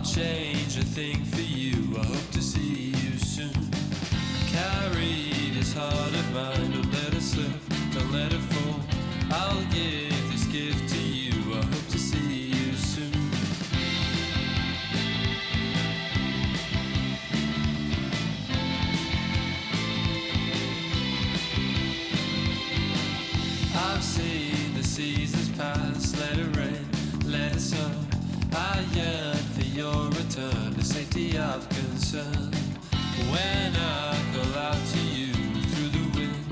I'll change a thing for you. I hope to see you soon. Carry this heart of mine. Don't let it slip, don't let it fall. I'll give this gift to you. I hope to see you soon. I've seen the seasons pass. Let it rain, let it snow. I yearn for your return, the safety of concern. When I call out to you through the wind,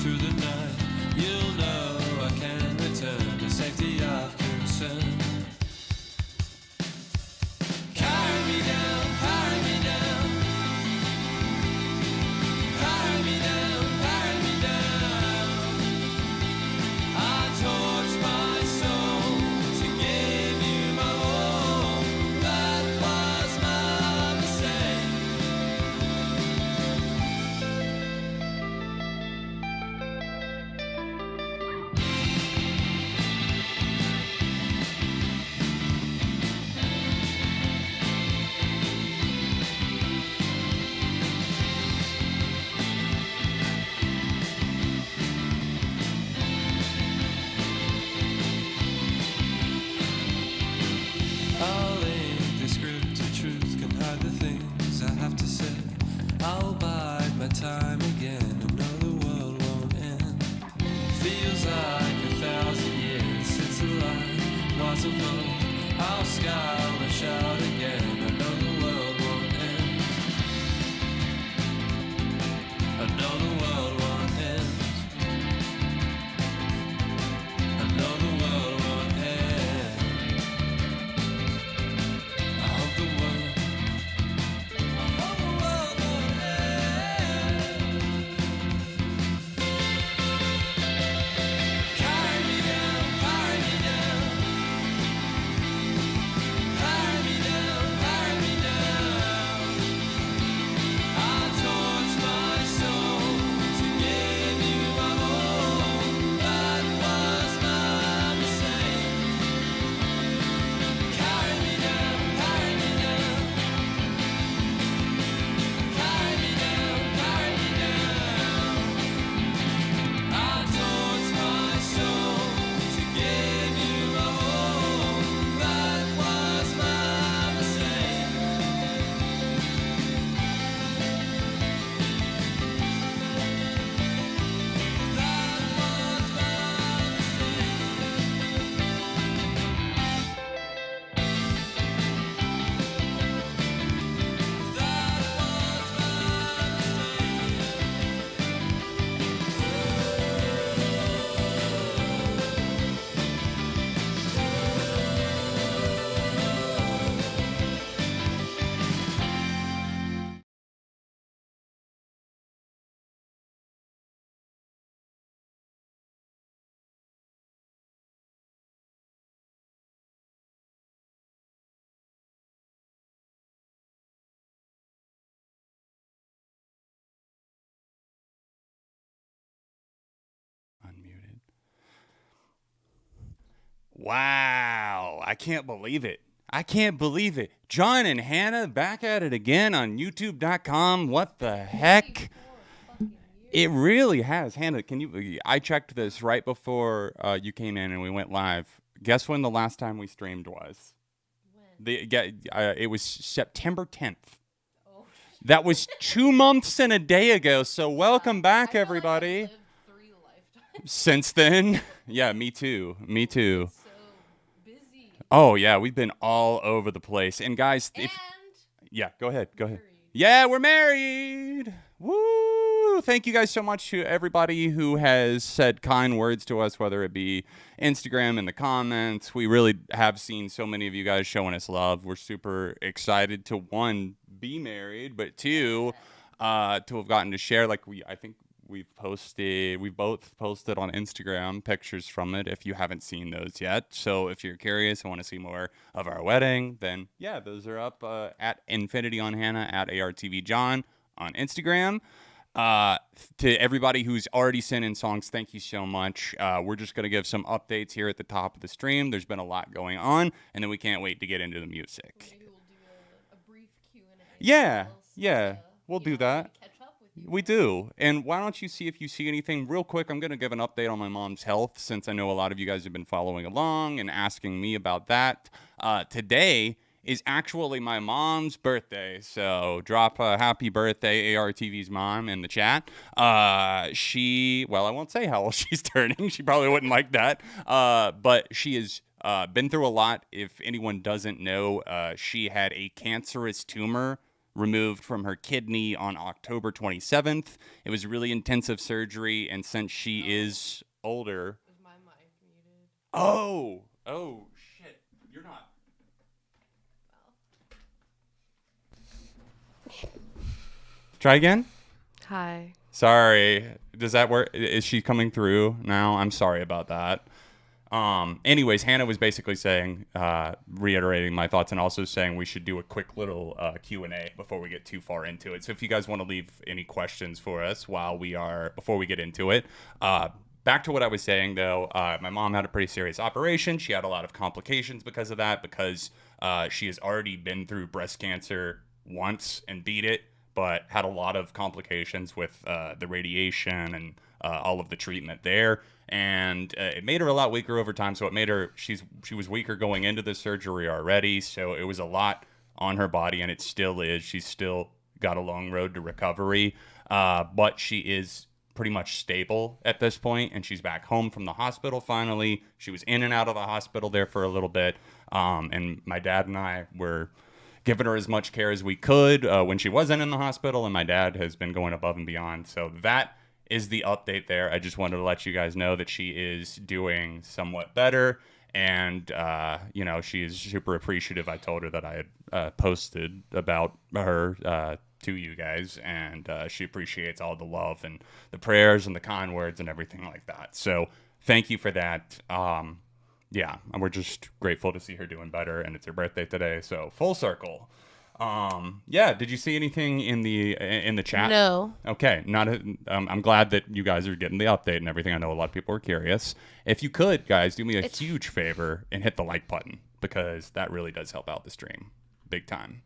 through the night, you'll know I can return, the safety of concern. Carry me down, carry me down. Carry me down, carry me down. I torch my soul to give you my all. That was my mistake. I'll ink the script of truth, can hide the things I have to say. I'll bide my time again, and know the world won't end. Feels like 1,000 years since the light was above. I'll scowl and shout again, I know the world won't end. I know the world won't end. I know the world won't end. I hope the world won't end. Carry me down, carry me down. Carry me down, carry me down. I torch my soul to give you my all. That was my mistake. Carry me down, carry me down. Carry me down, carry me down. I torch my soul to give you my all. That was my mistake. That was my Unmuted. Wow. I can't believe it. I can't believe it. John and Hannah back at it again on youtube.com. What the heck? It really has. Hannah, can you? I checked this right before you came in and we went live. Guess when the last time we streamed was? It was September 10th. Oh, That was 2 months and a day ago. So welcome back, I feel like I've everybody. lived 3 lifetimes. Since then, yeah, me too. Me too. So busy. Oh yeah, we've been all over the place. And guys, And yeah, go ahead. married. Yeah, we're married. Woo! Thank you guys so much to everybody who has said kind words to us, whether it be Instagram in the comments. We really have seen so many of you guys showing us love. We're super excited to, one, be married, but two, to have gotten to share. Like I think we both posted on Instagram pictures from it if you haven't seen those yet. So if you're curious and want to see more of our wedding, then yeah, those are up at Infinity on Hannah, at ARTV John on Instagram. To everybody who's already sent in songs, thank you so much. We're just going to give some updates here at the top of the stream. There's been a lot going on, and then we can't wait to get into the music. Maybe we'll do brief Q&A. Yeah, Else, yeah, we'll do that. Catch up with you. We do. And why don't you see if you see anything real quick? I'm going to give an update on my mom's health since I know a lot of you guys have been following along and asking me about that. Today is actually my mom's birthday. So drop a happy birthday, ARTV's mom, in the chat. I won't say how old she's turning. She probably wouldn't like that. But she has been through a lot. If anyone doesn't know, she had a cancerous tumor removed from her kidney on October 27th. It was really intensive surgery, and since she is older... Is my mic muted? Oh, shit. You're not... Try again? Hi. Sorry. Does that work? Is she coming through now? I'm sorry about that. Anyways, Hannah was basically saying, reiterating my thoughts and also saying we should do a quick little Q&A before we get too far into it. So if you guys want to leave any questions for us before we get into it, back to what I was saying though, my mom had a pretty serious operation. She had a lot of complications because of that, because she has already been through breast cancer once and beat it, but had a lot of complications with the radiation and all of the treatment there. And it made her a lot weaker over time. So it made her, she was weaker going into the surgery already. So it was a lot on her body, and it still is. She's still got a long road to recovery. But she is pretty much stable at this point, and she's back home from the hospital finally. She was in and out of the hospital there for a little bit. And my dad and I were giving her as much care as we could when she wasn't in the hospital, and my dad has been going above and beyond. So that is the update there. I just wanted to let you guys know that she is doing somewhat better, and she is super appreciative. I told her that I had posted about her to you guys, and she appreciates all the love and the prayers and the kind words and everything like that. So thank you for that. Yeah, and we're just grateful to see her doing better, and it's her birthday today, so full circle. Yeah, did you see anything in the chat? No. Okay, I'm glad that you guys are getting the update and everything. I know a lot of people are curious. If you could, guys, do me a huge favor and hit the like button, because that really does help out the stream big time.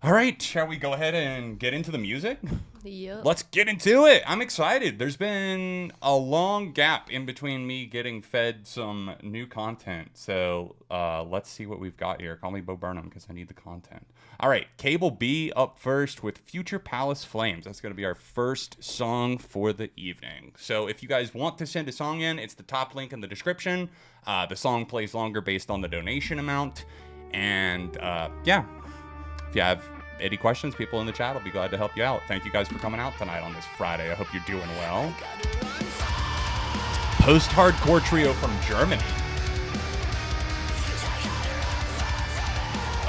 All right, shall we go ahead and get into the music? Yep. Let's get into it. I'm excited. There's been a long gap in between me getting fed some new content. So let's see what we've got here. Call me Bo Burnham because I need the content. All right, Cable B up first with Future Palace Flames. That's going to be our first song for the evening. So if you guys want to send a song in, it's the top link in the description. The song plays longer based on the donation amount. And yeah. If you have any questions, people in the chat will be glad to help you out. Thank you guys for coming out tonight on this Friday. I hope you're doing well. Post-hardcore trio from Germany.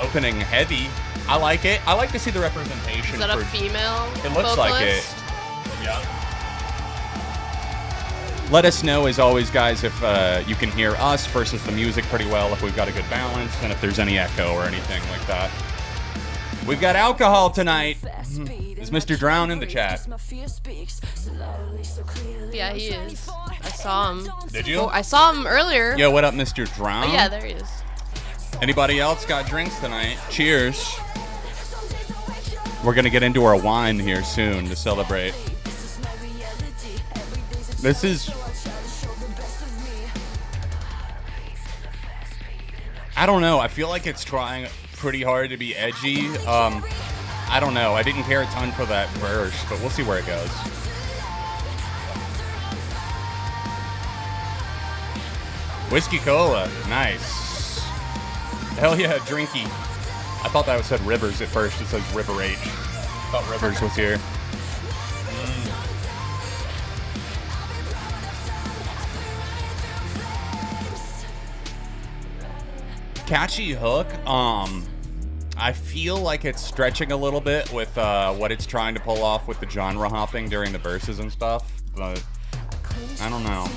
Opening heavy. I like it. I like to see the representation. Is that a female It looks vocalist? like it. Yeah. Let us know, as always, guys, if you can hear us versus the music pretty well, if we've got a good balance, and if there's any echo or anything like that. We've got alcohol tonight. Is Mr. Drown in the chat? Yeah, he is. I saw him. Did you? Oh, I saw him earlier. Yo, what up, Mr. Drown? Oh, yeah, there he is. Anybody else got drinks tonight? Cheers. We're going to get into our wine here soon to celebrate. This is... I don't know. I feel like it's trying pretty hard to be edgy. I don't know. I didn't care a ton for that verse, but we'll see where it goes. Whiskey Cola. Nice. Hell yeah, drinky. I thought that said Rivers at first. It says River H. I thought Rivers was here. Catchy hook. I feel like it's stretching a little bit with what it's trying to pull off with the genre hopping during the verses and stuff, but I don't know.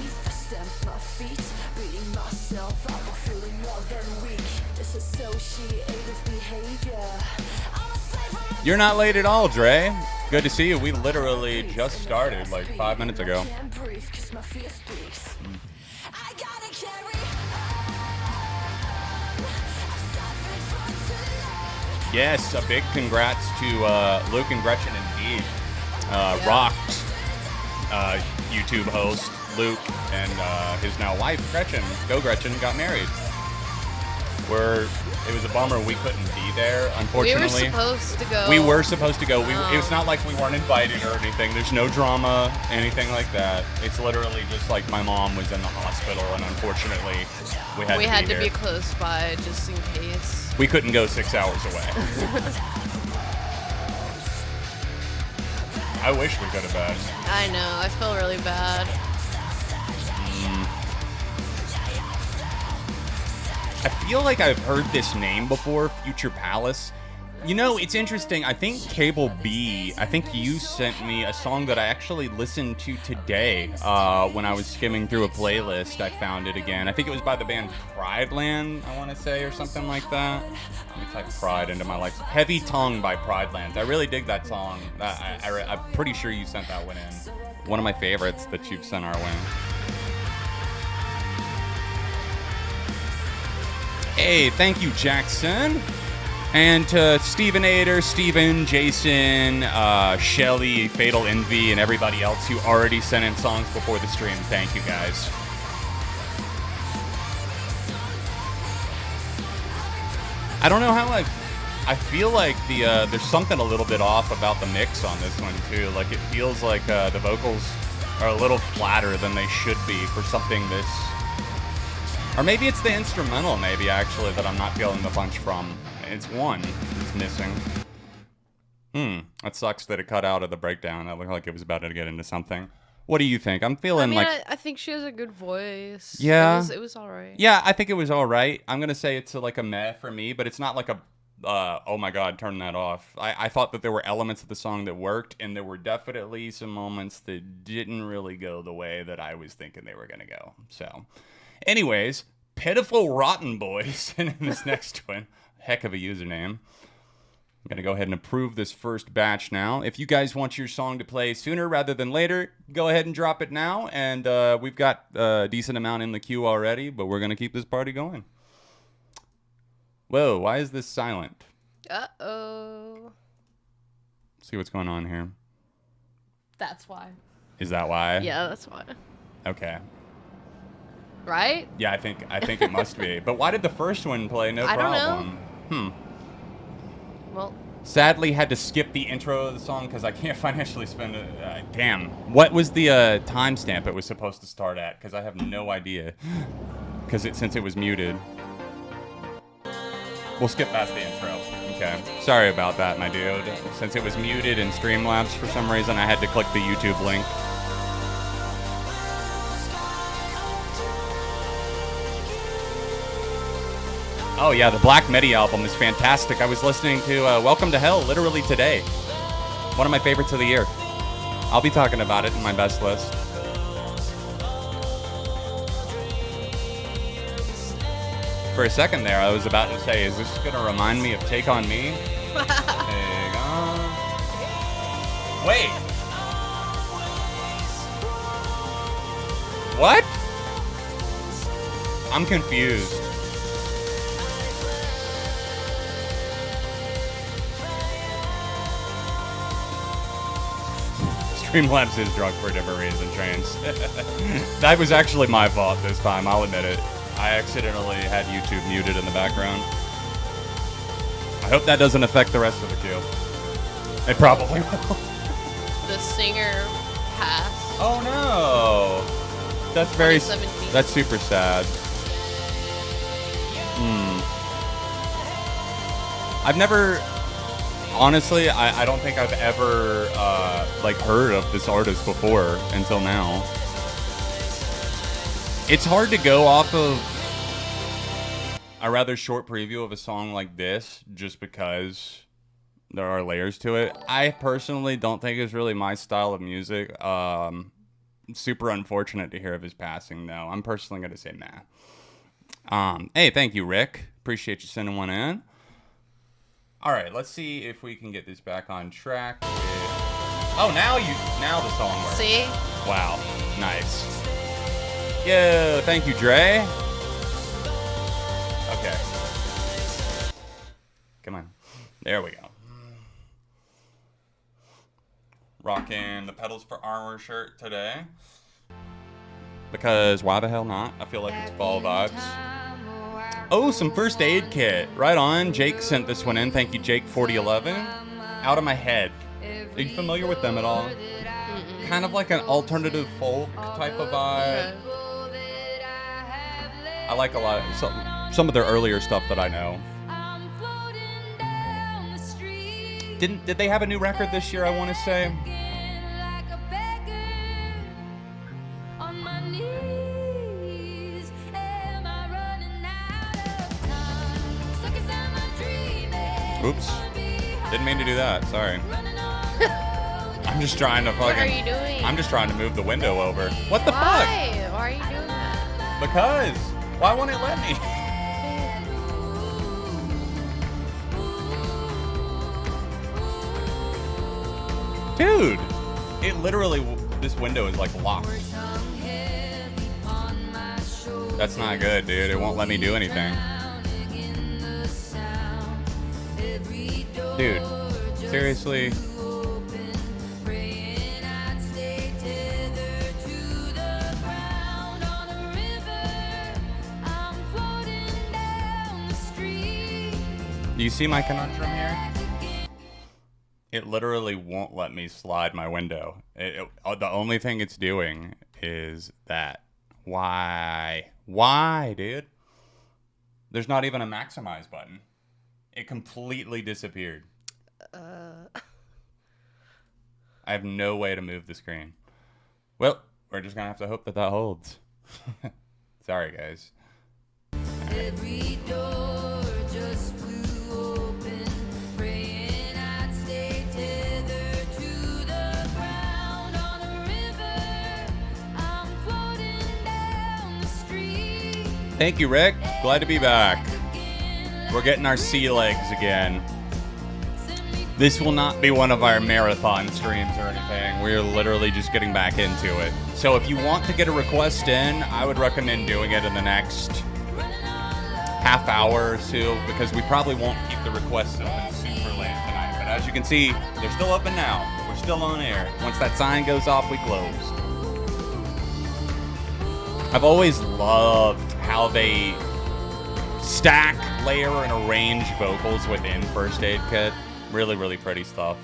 You're not late at all, Dre. Good to see you. We literally just started like 5 minutes ago. Yes, a big congrats to Luke and Gretchen indeed. Rocked YouTube host Luke and his now wife Gretchen. Go Gretchen, got married. It was a bummer we couldn't be there, unfortunately. We were supposed to go. We were supposed to go. It was not like we weren't invited or anything. There's no drama, anything like that. It's literally just like my mom was in the hospital, and unfortunately, we had to be close by just in case. We couldn't go 6 hours away. I wish we could have been. I know. I feel really bad. I feel like I've heard this name before, Future Palace. You know, it's interesting. I think Cable B, I think you sent me a song that I actually listened to today when I was skimming through a playlist. I found it again. I think it was by the band Prideland, I want to say, or something like that. Let me type Pride into my life. Heavy Tongue by Prideland. I really dig that song. I'm pretty sure you sent that one in. One of my favorites that you've sent our way. Hey, thank you, Jackson. And to Steven Ader, Steven, Jason, Shelly, Fatal Envy, and everybody else who already sent in songs before the stream. Thank you, guys. I don't know how I feel like there's something a little bit off about the mix on this one, too. Like, it feels like the vocals are a little flatter than they should be for something this... Or maybe it's the instrumental, maybe, actually, that I'm not feeling the punch from. It's one. It's missing. That sucks that it cut out of the breakdown. That looked like it was about to get into something. What do you think? I'm feeling I think she has a good voice. Yeah. It was all right. Yeah, I think it was all right. I'm going to say it's like a meh for me, but it's not like a, oh my God, turn that off. I thought that there were elements of the song that worked, and there were definitely some moments that didn't really go the way that I was thinking they were going to go. So... Anyways, Pitiful Rotten Boys in this next one. Heck of a username. I'm going to go ahead and approve this first batch now. If you guys want your song to play sooner rather than later, go ahead and drop it now. And we've got a decent amount in the queue already, but we're going to keep this party going. Whoa, why is this silent? Uh-oh. See what's going on here. That's why. Is that why? Yeah, that's why. Okay. Right? Yeah, I think it must be. But why did the first one play? No problem. I don't know. Well, sadly had to skip the intro of the song because I can't financially spend it. Damn. What was the timestamp it was supposed to start at? Because I have no idea. Since it was muted. We'll skip past the intro. Okay. Sorry about that, my dude. Since it was muted in Streamlabs for some reason, I had to click the YouTube link. Oh yeah, the Black Midi album is fantastic. I was listening to Welcome to Hell literally today. One of my favorites of the year. I'll be talking about it in my best list. For a second there, I was about to say, is this going to remind me of Take On Me? Take on... Wait! What? I'm confused. Streamlabs is drunk for a different reason, Trains. That was actually my fault this time, I'll admit it. I accidentally had YouTube muted in the background. I hope that doesn't affect the rest of the queue. It probably will. The singer passed. Oh no! That's very... 2017. That's super sad. I've never... Honestly, I don't think I've ever heard of this artist before until now. It's hard to go off of a rather short preview of a song like this just because there are layers to it. I personally don't think it's really my style of music. Super unfortunate to hear of his passing, though. I'm personally going to say nah. Hey, thank you, Rick. Appreciate you sending one in. All right, let's see if we can get this back on track. Oh, now the song works. See? Wow, nice. Yo, thank you, Dre. Okay. Come on. There we go. Rocking the Pedals for Armor shirt today. Because why the hell not? I feel like it's fall vibes. Oh, some first aid kit. Right on. Jake sent this one in. Thank you, Jake4011. Out of My Head. Are you familiar with them at all? Kind of like an alternative folk type of vibe. I like a lot of some of their earlier stuff that I know. Did they have a new record this year, I want to say? Oops. Didn't mean to do that. Sorry. I'm just trying to fucking... What are you doing? I'm just trying to move the window over. What the fuck? Why? Why are you doing that? Because. Why won't it let me? Dude. It literally... This window is like locked. That's not good, dude. It won't let me do anything. Dude, seriously? Do you see my conundrum here? It literally won't let me slide my window. The only thing it's doing is that. Why? Why, dude? There's not even a maximize button. It completely disappeared. I have no way to move the screen. Well, we're just gonna have to hope that holds. Sorry, guys. Every door just flew open, praying I'd stay tethered to the ground on a river. I'm floating down the street. Thank you, Rick. Glad to be back. We're getting our sea legs again. This will not be one of our marathon streams or anything. We're literally just getting back into it. So if you want to get a request in, I would recommend doing it in the next half hour or so, because we probably won't keep the requests open super late tonight. But as you can see, they're still open now. We're still on air. Once that sign goes off, we close. I've always loved how they stack, layer, and arrange vocals within First Aid Kit. Really, really pretty stuff.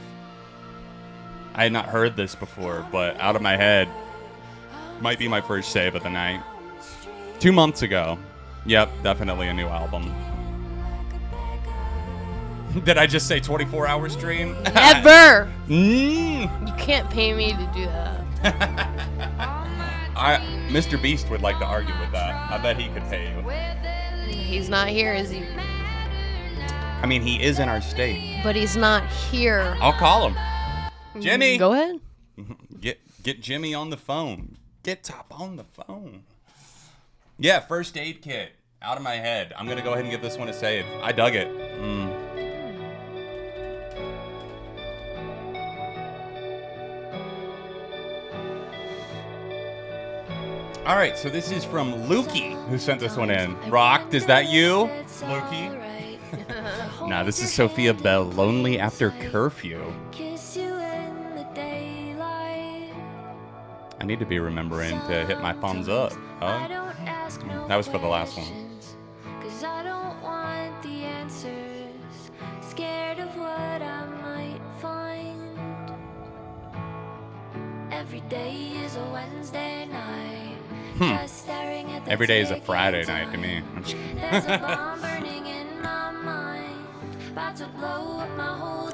I had not heard this before, but Out of My Head might be my first save of the night. 2 months ago. Yep, definitely a new album. Did I just say 24-hour stream? Never! You can't pay me to do that. Mr. Beast would like to argue with that. I bet he could pay you. He's not here, is he? I mean, he is in our state. But he's not here. I'll call him. Jimmy! Go ahead. Get Jimmy on the phone. Get Top on the phone. Yeah, First Aid Kit. Out of My Head. I'm going to go ahead and give this one a save. I dug it. All right, so this is from Lukey, who sent this one in. Rocked, is that you, Lukey? Nah, this is Sophia Bell, Lonely After Curfew. I need to be remembering to hit my thumbs up. Oh, that was for the last one. Every day is a Wednesday night. Every day is a Friday night to me.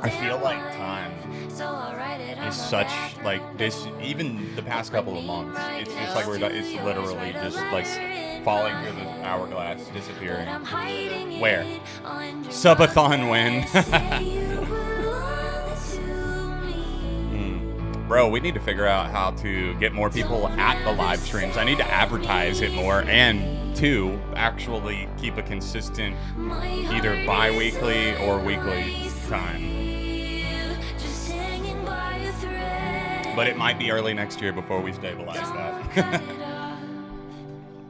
I feel like time is such, like, this, even the past couple of months, it's just like it's literally just like falling through the hourglass, disappearing. Where? Subathon win. Bro, we need to figure out how to get more people at the live streams. I need to advertise it more, and two, actually keep a consistent either bi-weekly or weekly time. But it might be early next year before we stabilize that.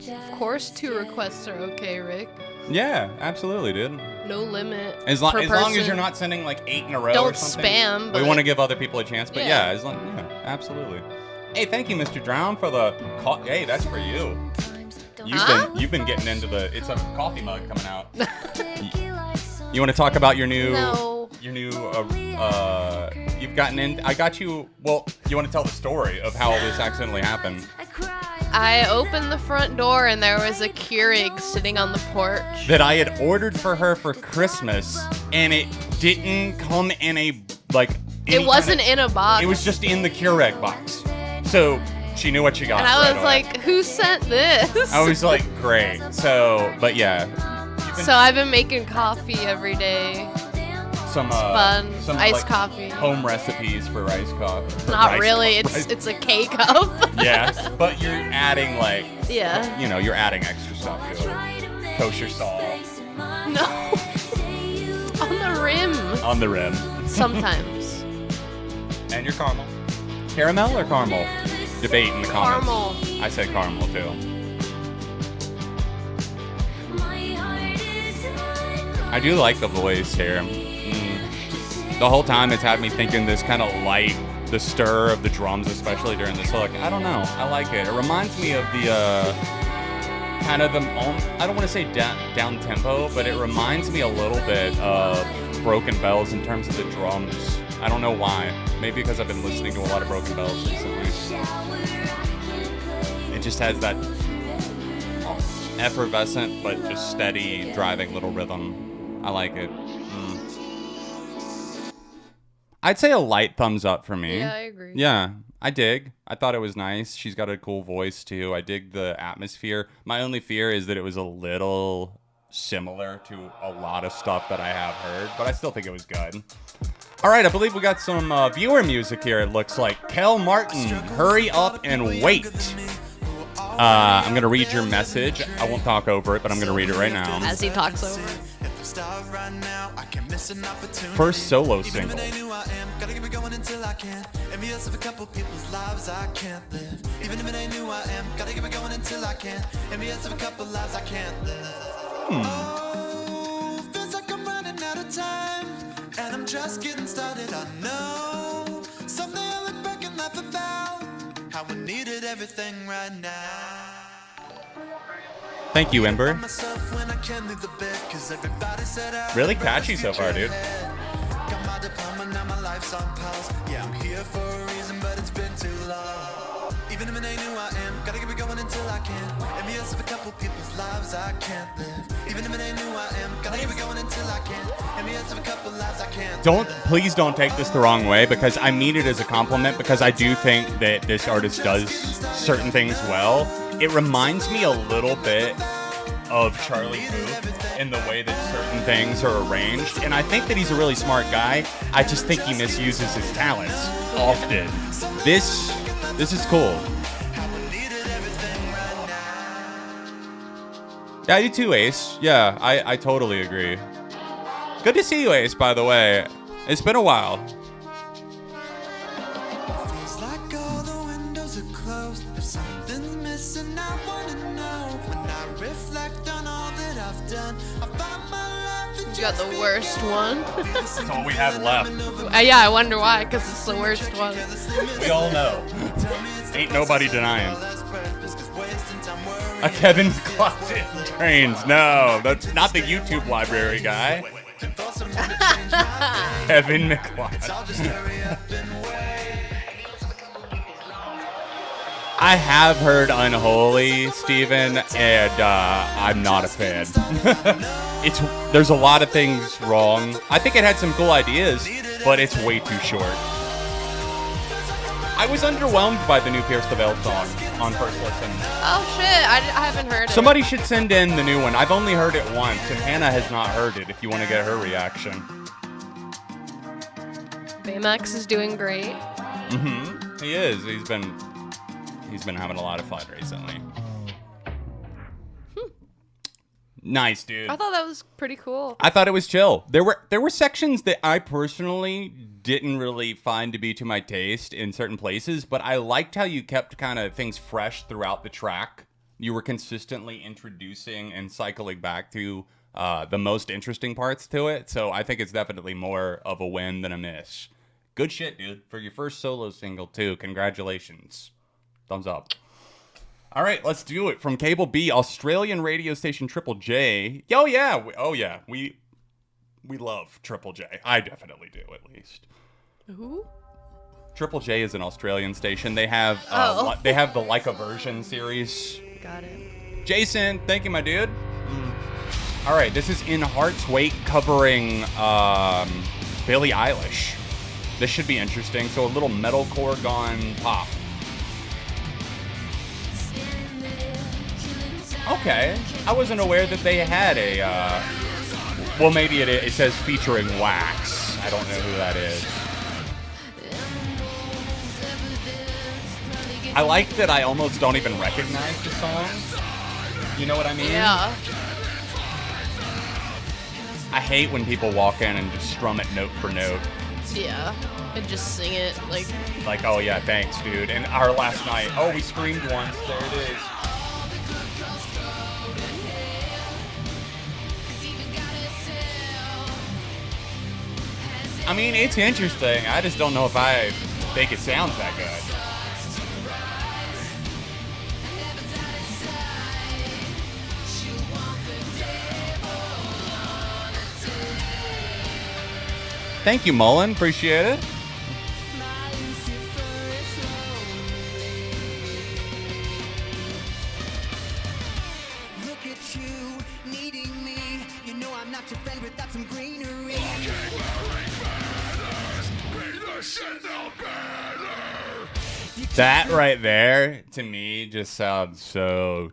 Of course 2 requests are okay, Rick. Yeah, absolutely, dude. No limit. As per long as person. you're not sending like 8 in a row or Don't something. spam, We but- want to give other people a chance, but Yeah. absolutely. Hey, thank you, Mr. Drown, for the hey, that's for you. You've been getting into the it's a coffee mug coming out. You want to talk about your new No. you've gotten in I got you well, you want to tell the story of how all this accidentally happened. I opened the front door and there was a Keurig sitting on the porch. That I had ordered for her for Christmas, and it didn't come in a like It wasn't in a box. It was just in the Keurig box. So she knew what she got. And I right was away. like, who sent this? I was like, great. So, but yeah. So I've been making coffee every day. Some fun. some Iced like, coffee. home recipes for rice coffee. Not really. It's a K-cup. Yeah, but you're adding like Yeah. you know, you're adding extra stuff to it. Kosher salt No. On the rim. on the rim. Sometimes. And your caramel. Caramel or caramel? Debate in the comments. Caramel. I said caramel too. I do like the voice here. The whole time it's had me thinking this kind of light, the stir of the drums, especially during this hook. I don't know. I like it. It reminds me of the kind of the, I don't want to say down tempo, but it reminds me a little bit of Broken Bells in terms of the drums. I don't know why. Maybe because I've been listening to a lot of Broken Bells recently. It just has that effervescent but just steady driving little rhythm. I like it. I'd say a light thumbs up for me. Yeah, I agree. Yeah, I dig. I thought it was nice. She's got a cool voice too. I dig the atmosphere. My only fear is that it was a little similar to a lot of stuff that I have heard, but I still think it was good. All right, I believe we got some viewer music here, it looks like. Kel Martin, hurry up and wait. I'm going to read your message. I won't talk over it, but I'm going to read it right now. As he talks over. First solo single. And I'm just getting started, I know. Something I look back and laugh about. How we needed everything right now. Thank you, Ember. Really catchy so far, dude. Got my diploma, now my life's on pause. Yeah, I'm here for a reason, but it's been too long. Even if it ain't who I am, gotta keep it going until I can. Envious of a couple people's lives I can't live. Even if it ain't who I am, gotta keep it going until I can. Envious of a couple lives I can't Please don't take this the wrong way, because I mean it as a compliment, because I do think that this artist does certain things well. It reminds me a little bit of Charlie Puth in the way that certain things are arranged, and I think that he's a really smart guy. I just think he misuses his talents often. This is cool. Yeah, I do too, Ace. Yeah, I totally agree. Good to see you, Ace, by the way. It's been a while. Feels like all the windows are closed. If something's missing, I wanna know. When I reflect on all that I've done, I find my life. You got the worst one. That's all we have left. Yeah, I wonder why, because it's the worst one. We all know. Ain't nobody denying. A Kevin Closet Trains. No, that's not the YouTube library guy. Kevin McLeod. I have heard Unholy, Steven, and I'm not a fan. There's a lot of things wrong. I think it had some cool ideas, but it's way too short. I was underwhelmed by the new Pierce the Veil song on first listen. Oh shit, I haven't heard it. Somebody should send in the new one. I've only heard it once, and Hannah has not heard it, if you want to get her reaction. Baymax is doing great. Mm-hmm. He is. He's been having a lot of fun recently. Nice, dude. I thought that was pretty cool. I thought it was chill. There were sections that I personally didn't really find to be to my taste in certain places, but I liked how you kept kind of things fresh throughout the track. You were consistently introducing and cycling back to the most interesting parts to it. So I think it's definitely more of a win than a miss. Good shit, dude. For your first solo single, too. Congratulations. Thumbs up. All right, let's do it. From Cable B, Australian radio station Triple J. Oh, yeah. We love Triple J. I definitely do, at least. Who? Triple J is an Australian station. They have they have the Like a Version series. Got it. Jason, thank you, my dude. All right, this is In Heart's Wake covering Billie Eilish. This should be interesting. So a little metalcore gone pop. Okay, I wasn't aware that they had a. Well, maybe it says featuring Wax. I don't know who that is. I like that I almost don't even recognize the song. You know what I mean? Yeah. I hate when people walk in and just strum it note for note. Yeah. And just sing it Like, oh yeah, thanks, dude. And our last night, oh, we screamed once. There it is. I mean, it's interesting. I just don't know if I think it sounds that good. Thank you, Mullen. Appreciate it. Look at you needing me. You know I'm not your friend without some greenery. That right there, to me, just sounds so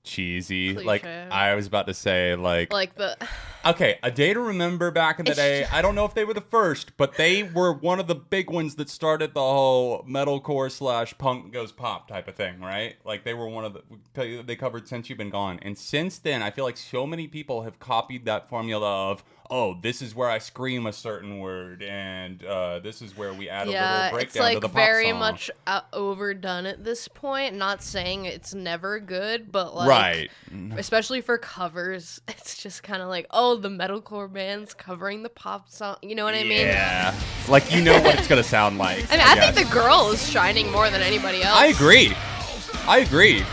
cheesy. Cliche. Like, I was about to say, like the. okay, A Day to Remember back in the day. I don't know if they were the first, but they were one of the big ones that started the whole metalcore / punk goes pop type of thing, right? Like, they were one of the, they covered Since You've Been Gone. And since then, I feel like so many people have copied that formula of, oh, this is where I scream a certain word, and this is where we add a little breakdown to the pop song. It's like very much overdone at this point. Not saying it's never good, but like, right. Especially for covers, it's just kind of like, oh, the metalcore band's covering the pop song. You know what I mean? Yeah. Like, you know what it's gonna sound like. I mean, I think the girl is shining more than anybody else. I agree.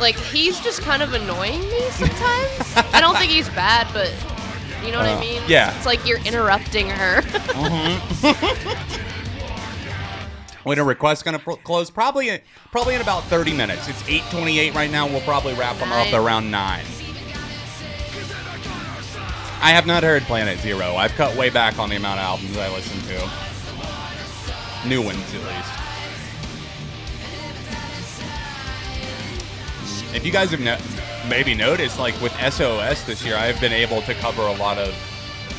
Like, he's just kind of annoying me sometimes. I don't think he's bad, but you know what I mean? Yeah. It's like you're interrupting her. When a request's gonna close, probably in about 30 minutes. It's 8:28 right now. We'll probably wrap them up around 9. I have not heard Planet Zero. I've cut way back on the amount of albums I listen to. New ones, at least. If you guys have maybe noticed, like with SOS this year, I've been able to cover a lot of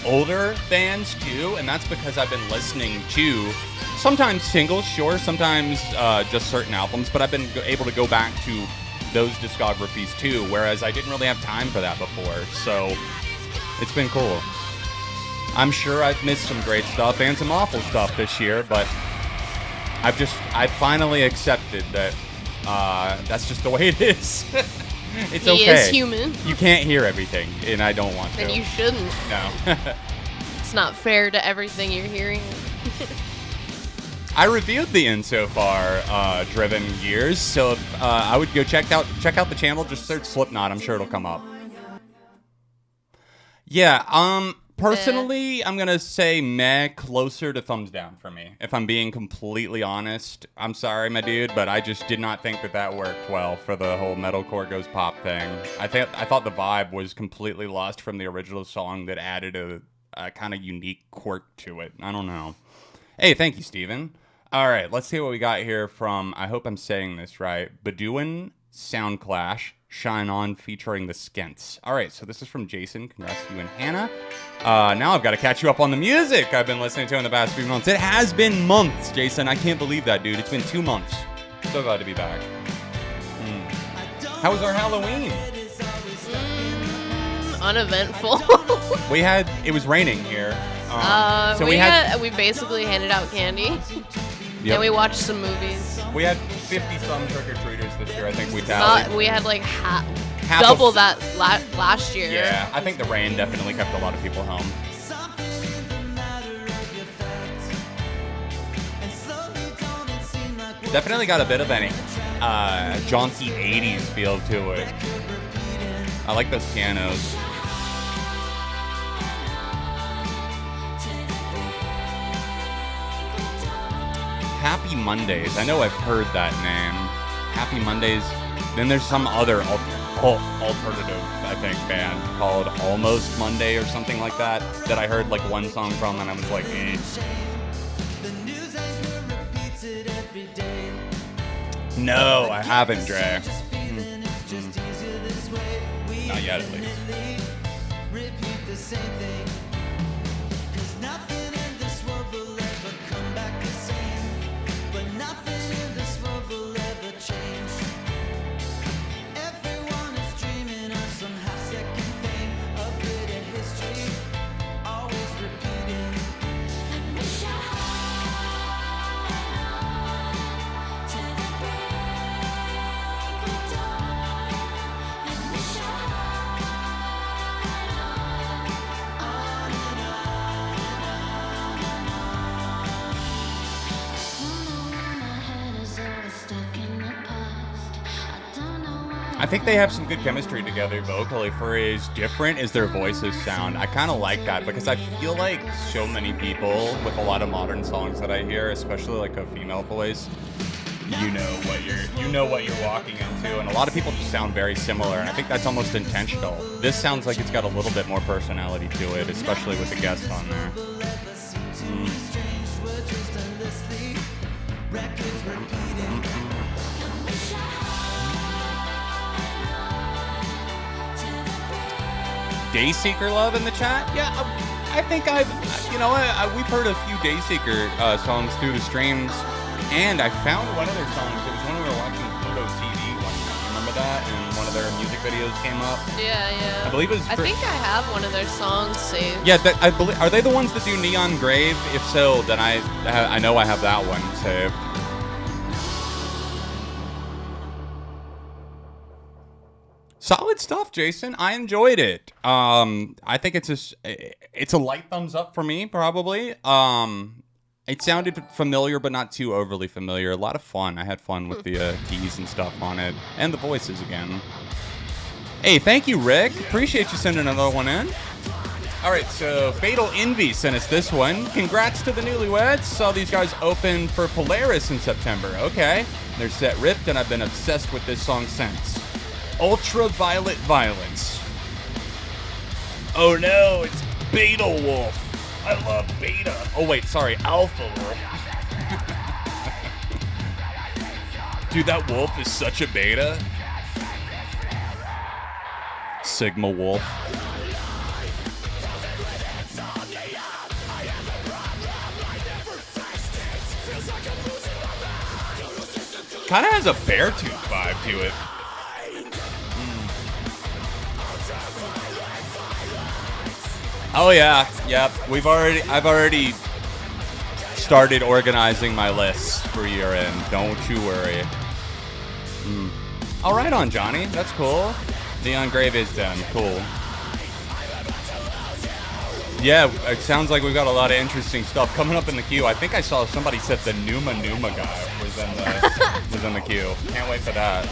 older bands too, and that's because I've been listening to sometimes singles, sure, sometimes just certain albums, but I've been able to go back to those discographies too, whereas I didn't really have time for that before, so it's been cool. I'm sure I've missed some great stuff and some awful stuff this year, but I finally accepted that that's just the way it is. It's okay. He is human. You can't hear everything, and I don't want to. And you shouldn't. No. It's not fair to everything you're hearing. I reviewed the Insofar Driven Gears, so if, I would go check out the channel. Just search Slipknot. I'm sure it'll come up. Yeah. Personally, I'm gonna say meh, closer to thumbs down for me. If I'm being completely honest, I'm sorry, my dude, but I just did not think that worked well for the whole metalcore goes pop thing. I thought the vibe was completely lost from the original song that added a kind of unique quirk to it. I don't know. Hey, thank you, Steven. All right, let's see what we got here from, I hope I'm saying this right, Bedouin Sound Clash, Shine On, featuring the Skents. All right, so this is from Jason. Congrats to you and Hannah. Now I've got to catch you up on the music I've been listening to in the past few months. It has been months, Jason. I can't believe that, dude. It's been 2 months. So glad to be back. How was our Halloween? Uneventful. It was raining here. So we basically handed out candy. Yep. And we watched some movies. We had 50-some trick-or-treaters this year, I think we tallied. We had like half double of, that last year. Yeah, I think the rain definitely kept a lot of people home. Definitely got a bit of any jaunty 80s feel to it. I like those pianos. Happy Mondays. I know I've heard that name. Happy Mondays. Then there's some other alternative, I think, band called Almost Monday or something like that I heard like one song from and I was like, eh. No, I haven't, Dre. Not yet, at least. I think they have some good chemistry together vocally for as different as their voices sound. I kind of like that because I feel like so many people with a lot of modern songs that I hear, especially like a female voice, you know what you're walking into, and a lot of people just sound very similar, and I think that's almost intentional. This sounds like it's got a little bit more personality to it, especially with the guest on there. Dayseeker love in the chat? Yeah, I think we've heard a few Dayseeker songs through the streams, and I found one of their songs. It was when we were watching Pluto TV one time. Remember that? And one of their music videos came up. Yeah. I believe it was. I think I have one of their songs saved. Yeah, I believe. Are they the ones that do Neon Grave? If so, then I know I have that one saved. Solid stuff, Jason. I enjoyed it. I think it's a light thumbs up for me, probably. It sounded familiar, but not too overly familiar. A lot of fun. I had fun with the keys and stuff on it, and the voices again. Hey, thank you, Rick. Appreciate you sending another one in. All right, so Fatal Envy sent us this one. Congrats to the newlyweds. Saw these guys open for Polaris in September. Okay, their set ripped, and I've been obsessed with this song since. Ultraviolet Violence. Oh no, it's Beta Wolf. I love Beta. Oh wait, sorry, Alpha Wolf. Dude, that wolf is such a beta. Sigma Wolf. Kind of has a Beartooth vibe to it. Oh yeah, yep. I've already started organizing my list for year end. Don't you worry. All right, on Johnny. That's cool. Neon Grave is done. Cool. Yeah, it sounds like we've got a lot of interesting stuff coming up in the queue. I think I saw somebody said the Numa guy was in the queue. Can't wait for that.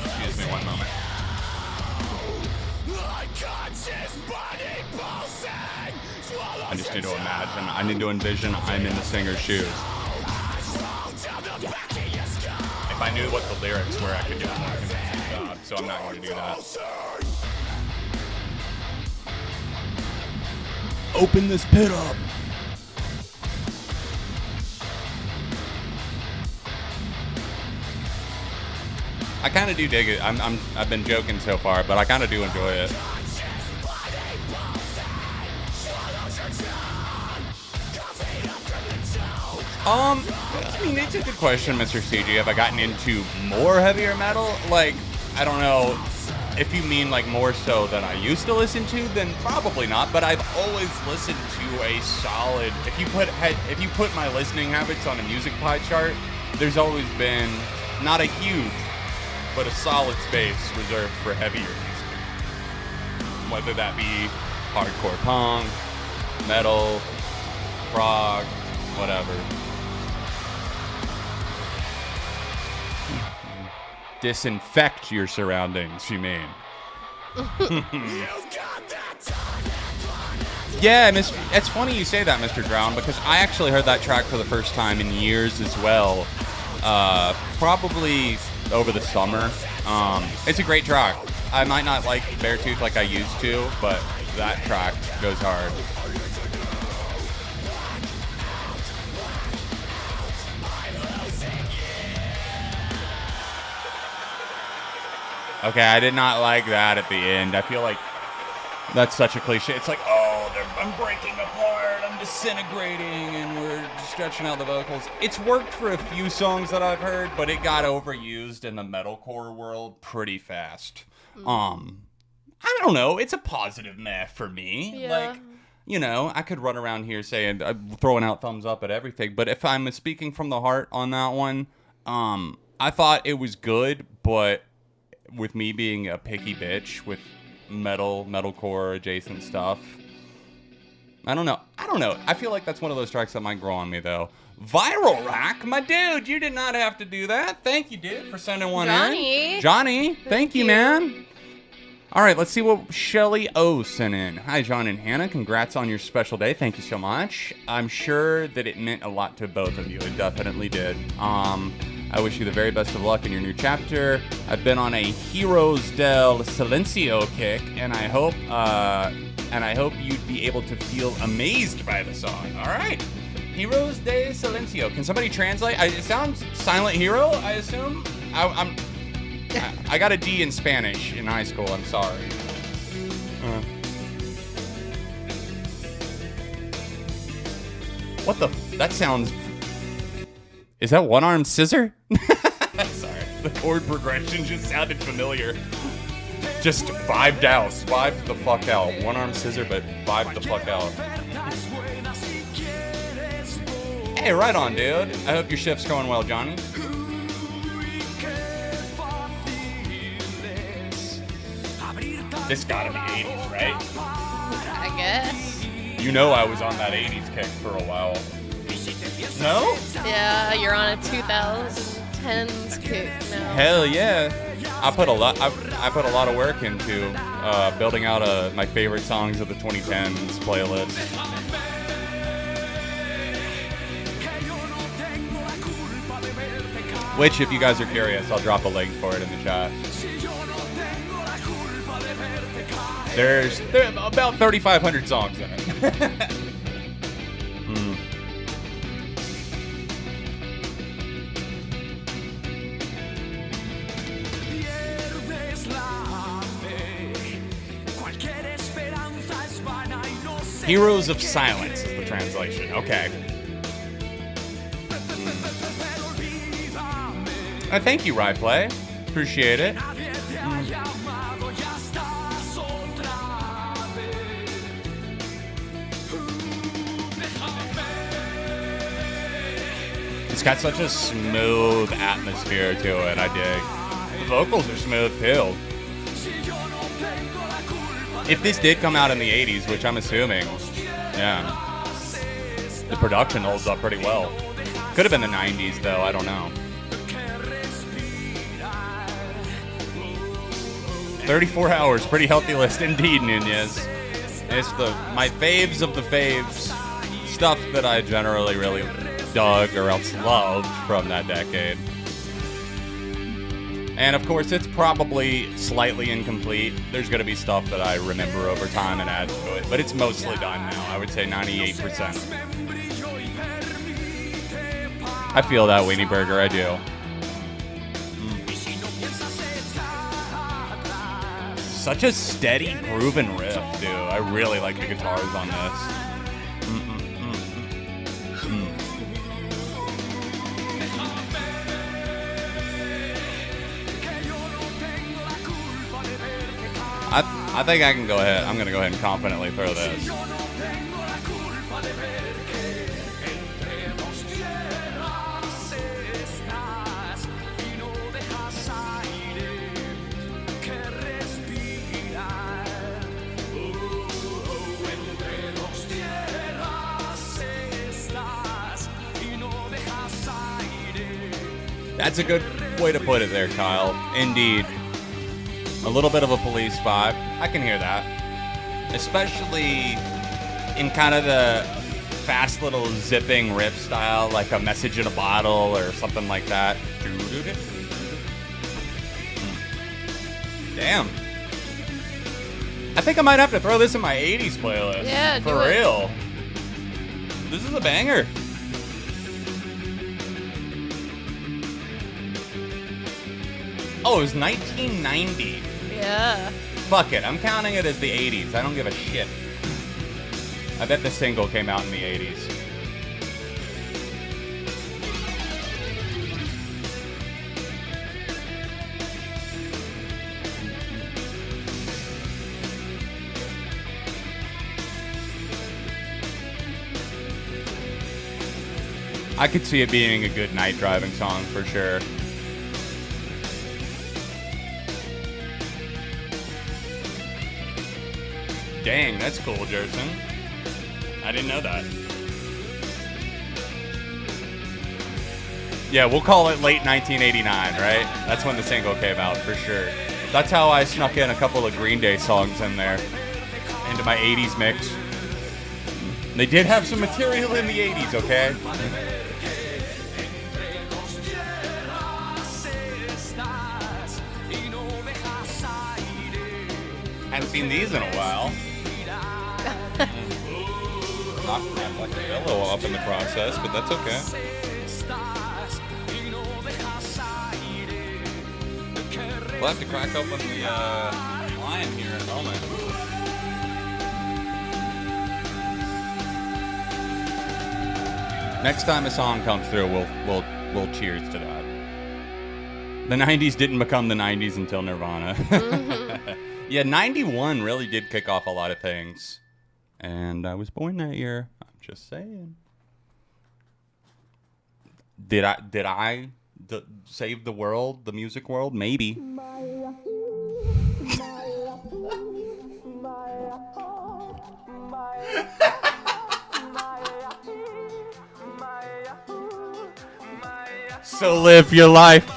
Excuse me one moment. I just need to imagine. I need to envision I'm in the singer's shoes. If I knew what the lyrics were, I could do a more convincing job, so I'm not going to do that. Open this pit up. I kind of do dig it. I've been joking so far, but I kind of do enjoy it. I mean, it's a good question, Mr. CG. Have I gotten into more heavier metal? Like, I don't know. if you mean like more so than I used to listen to, then probably not. But I've always listened to a solid. If you put my listening habits on a music pie chart, there's always been not a huge, but a solid space reserved for heavier music. Whether that be hardcore punk, metal, prog, whatever. Disinfect your surroundings, you mean? Yeah, it's funny you say that, Mr. Drown, because I actually heard that track for the first time in years as well. Probably over the summer. It's a great track. I might not like Beartooth like I used to, but that track goes hard. Okay, I did not like that at the end. I feel like that's such a cliche. It's like, I'm breaking apart, I'm disintegrating, and we're stretching out the vocals. It's worked for a few songs that I've heard, but it got overused in the metalcore world pretty fast. I don't know. It's a positive meh for me. Yeah. Like, you know, I could run around here saying, throwing out thumbs up at everything, but if I'm speaking from the heart on that one, I thought it was good, but with me being a picky bitch with metalcore adjacent stuff, I don't know. I feel like that's one of those tracks that might grow on me, though. Viral Rack, my dude, you did not have to do that. Thank you, dude, for sending one in. Johnny, thank you, man. All right, let's see what Shelly O sent in. Hi, John and Hannah. Congrats on your special day. Thank you so much. I'm sure that it meant a lot to both of you. It definitely did. I wish you the very best of luck in your new chapter. I've been on a Heroes del Silencio kick, and I hope you'd be able to feel amazed by the song. All right. Heroes de Silencio. Can somebody translate? It sounds Silent Hero, I assume. I got a D in Spanish in high school. I'm sorry. What the? That sounds... Is that one-armed scissor? Sorry. The chord progression just sounded familiar. Just vibed out. Vibed the fuck out. One-armed scissor, but vibed the fuck out. Hey, right on, dude. I hope your shift's going well, Johnny. This gotta be 80s, right? I guess. You know I was on that 80s kick for a while. No? Yeah, you're on a 2010s kick now. Hell yeah. I put a lot of work into building out my favorite songs of the 2010s playlist. Which, if you guys are curious, I'll drop a link for it in the chat. There are about 3,500 songs in it. Heroes of Silence is the translation. Okay. Thank you, Ryplay. Appreciate it. It's got such a smooth atmosphere to it, I dig. The vocals are smooth, too. If this did come out in the 80s, which I'm assuming, yeah, the production holds up pretty well. Could have been the 90s, though, I don't know. 34 hours, pretty healthy list indeed, Nunez. It's my faves of the faves, stuff that I generally really dug or else loved from that decade. And of course, it's probably slightly incomplete. There's going to be stuff that I remember over time and add to it, but it's mostly done now. I would say 98%. I feel that, Weenie Burger, I do. Such a steady grooving riff, dude. I really like the guitars on this. I think I can go ahead. I'm gonna go ahead and confidently throw this. That's a good way to put it there, Kyle. Indeed. A little bit of a Police vibe. I can hear that. Especially in kind of the fast little zipping riff style, like a Message in a Bottle or something like that. Damn. I think I might have to throw this in my 80s playlist. Yeah, for real. This is a banger. Oh, it was 1990. Yeah. Fuck it. I'm counting it as the 80s. I don't give a shit. I bet the single came out in the 80s. I could see it being a good night driving song for sure. Dang, that's cool, Jerson. I didn't know that. Yeah, we'll call it late 1989, right? That's when the single came out, for sure. That's how I snuck in a couple of Green Day songs in there, into my 80s mix. They did have some material in the 80s, okay? Haven't seen these in a while. Knocked my fucking pillow off in the process, but that's okay. We'll have to crack open the line here in a moment. Next time a song comes through, we'll cheers to that. The 90s didn't become the 90s until Nirvana. Yeah, 91 really did kick off a lot of things. And I was born that year. I'm just saying. Did I save the world, the music world? Maybe. So live your life.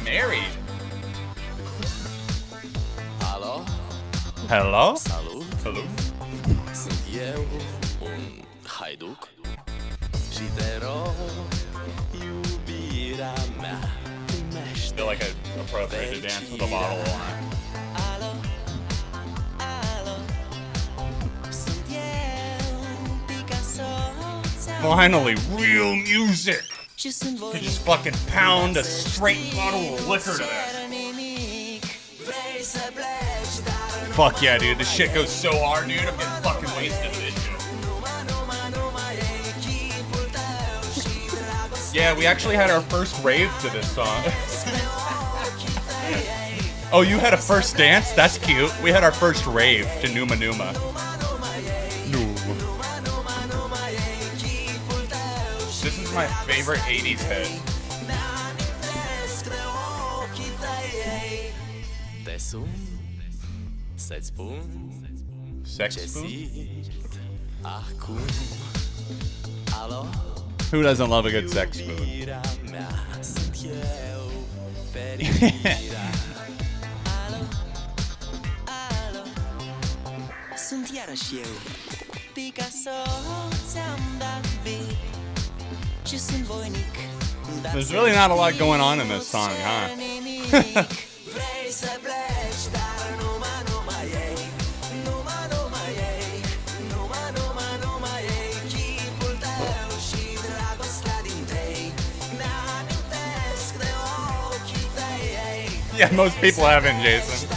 Married. Alo? Hello? Salut! Hello? Sunt eu, un haiduc și te rog, iubirea mea, primește. Feel like I'm appropriate to dance with a bottle of wine. Alo, alo, sunt eu, Picasso, Finally, real music. și sunt Could just fucking pound a straight bottle of liquor to that. Fuck yeah, dude. This shit goes so hard, dude. I'm getting fucking wasted to this shit. Yeah, we actually had our first rave to this song. Oh, you had a first dance? That's cute. We had our first rave to Numa Numa. This is my favorite 80s hit. Te sun, să-ți spun Sex ce spoon? simt acum. Alo, Who doesn't love a good sex spoon? iubirea mea, sunt eu, fericirea. Alo, alo, sunt iarăși eu, Picasso, ți-am dat beat și sunt voinic. There's really not a lot going on in this song, huh? Vrei să pleci, dar nu mai ei, nu mai ei, nu mai ei chipul tău și dragostea din tei. Mi-amintesc de ochii tăi. Yeah, most people haven't, Jason.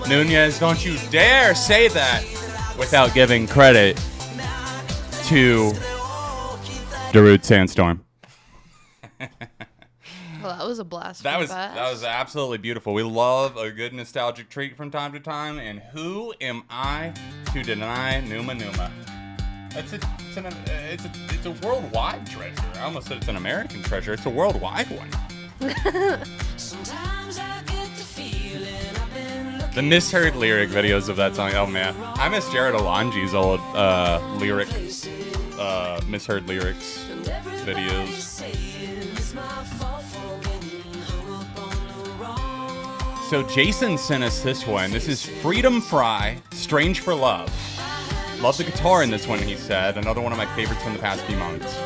Nunez, don't you dare say that without giving credit to Darude Sandstorm. Well, that was a blast. That from was the past. that was absolutely beautiful. We love a good nostalgic treat from time to time, and who am I to deny Numa Numa? It's a worldwide treasure. I almost said it's an American treasure. It's a worldwide one. The misheard lyric videos of that song. Oh man, I miss Jared Alonji's old misheard lyrics videos. So Jason sent us this one. This is Freedom Fry, Strange for Love. Love the guitar in this one, he said. Another one of my favorites from the past few months.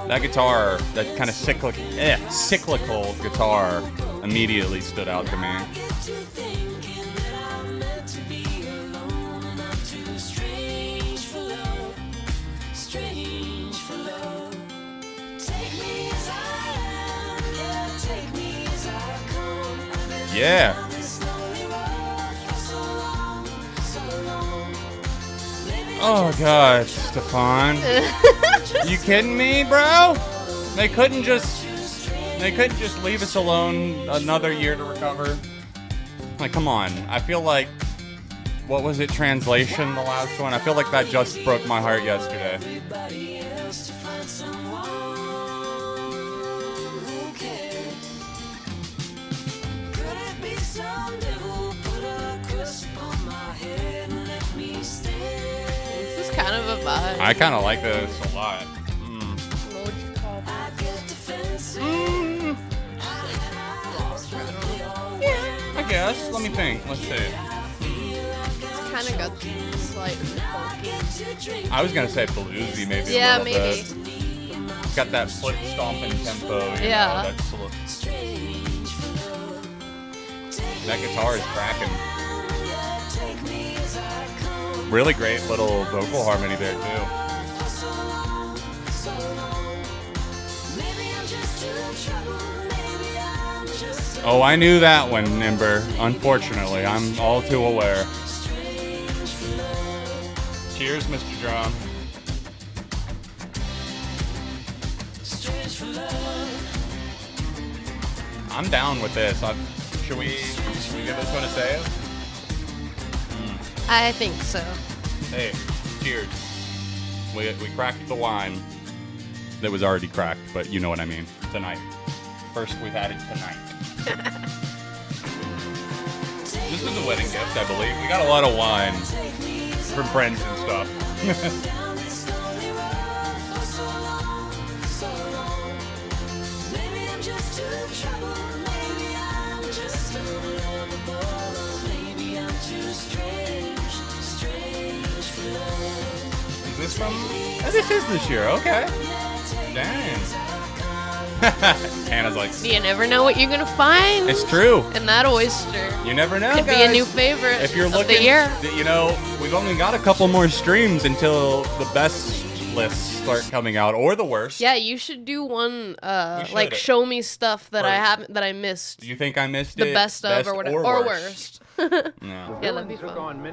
That guitar, that kind of cyclical guitar, immediately stood out to me. Yeah. Oh gosh, Stefan. You kidding me, bro? They couldn't just leave us alone another year to recover. Like, come on. I feel like, what was it, Translation, the last one? I feel like that just broke my heart yesterday. This is kind of a vibe. I kind of like this a lot. Yeah, I guess. Let me think. Let's see. It's kind of got slight funky. I was gonna say bluesy, maybe. Yeah, a little maybe. Bit. It's got that foot stomping tempo. You Yeah. know, that guitar is cracking. Really great little vocal harmony there too. Oh, I knew that one, Nimber. Unfortunately, I'm all too aware. Cheers, Mr. Drum. I'm down with this. Should we give this one a save? I think so. Hey, cheers. We cracked the wine that was already cracked, but you know what I mean. Tonight. First, we've had it tonight. This is a wedding gift, I believe. We got a lot of wine from friends and stuff. Is this from? Oh, this is this year. Okay. Dang. Hannah's like, You never know what you're gonna find. it's true. And that oyster You never know, could guys. be a new favorite If you're of looking, the year. you know, we've only got a couple more streams until the best lists start coming out, or the worst. Yeah, you should do one. should. Like show me stuff that I Right. haven't that I missed. Do you think I missed The it? best of or whatever, or worst. No. Yeah, that'd be fun.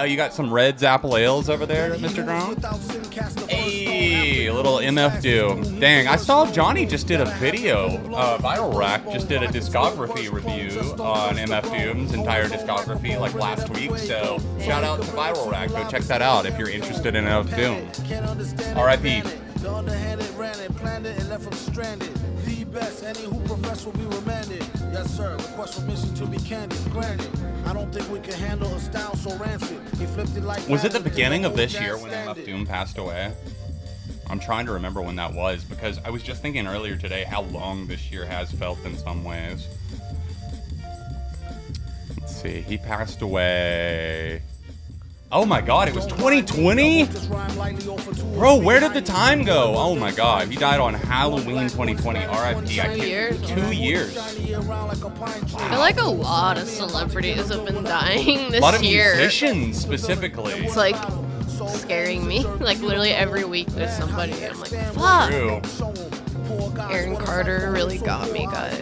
You got some Reds Apple Ales over there, Mr. Drone? Hey, a little MF do. Dang, I saw Johnny just did a video. Viral Rack just did a discography review on MF Doom's entire discography like last week. So shout out to Viral Rack. Go check that out if you're interested in MF Doom. R.I.P. The underhanded ran it, planned it, and left him stranded. The best, any who profess will be remanded. Yes, sir, request permission to be candid. Granted, I don't think we can handle a style so rancid. He flipped it like Was it the magic, beginning of the this whole year jazz when MF standard. Doom passed away? I'm trying to remember when that was because I was just thinking earlier today how long this year has felt in some ways. Let's see, he passed away. Oh my god, it was 2020? Bro, where did the time go? Oh my god, he died on Halloween 2020. R.I.P. 2 years? 2 years. I feel like a lot of celebrities have been dying A this lot of year. musicians specifically. It's like scaring me. Like literally every week there's somebody. I'm like, fuck. True. Aaron Carter really got me, guys.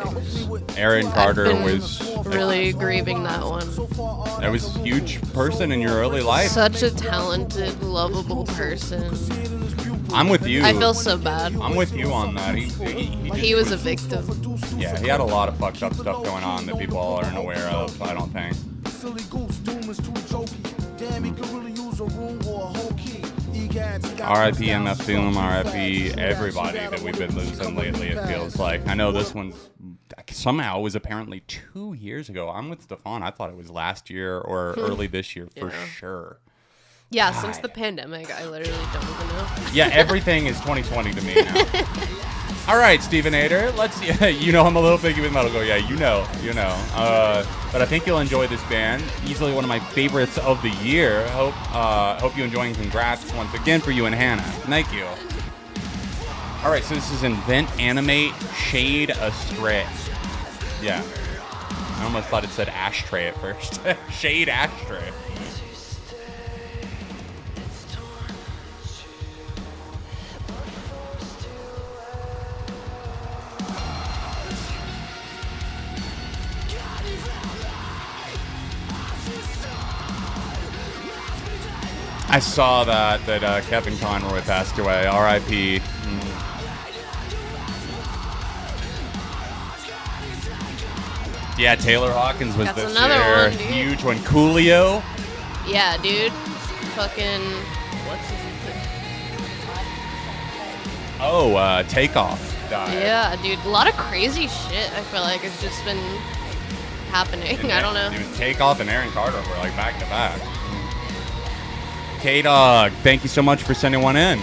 Aaron Carter been was really grieving that one. that was a huge person in your early life. Such a talented, lovable person. I'm with you. I feel so bad. I'm with you on that. He was a victim. Yeah, he had a lot of fucked up stuff going on that people aren't aware of, I don't think. R.I.P. MF Doom, R.I.P. everybody that we've been losing lately, it feels like. I know this one's somehow was apparently 2 years ago. I'm with Stefan. I thought it was last year or early this year for sure. Yeah, since the pandemic, I literally don't even know. Yeah, everything is 2020 to me now. All right, Steven Ader, let's you know I'm a little picky with metalcore. Yeah, you know. But I think you'll enjoy this band. Easily one of my favorites of the year. Hope you enjoy, and congrats once again for you and Hannah. Thank you. All right, so this is Invent, Animate, Shade Astray. Yeah. I almost thought it said ashtray at first. Shade Ashtray. I saw that Kevin Conroy passed away. R.I.P. Yeah, Taylor Hawkins was That's this another year. one, dude. Huge one. Coolio. Yeah, dude. Fucking. What's his name? Oh, Takeoff died. Yeah, dude. A lot of crazy shit, I feel like, has just been happening. I don't know. It was Takeoff and Aaron Carter were like back to back. K-Dog, thank you so much for sending one in.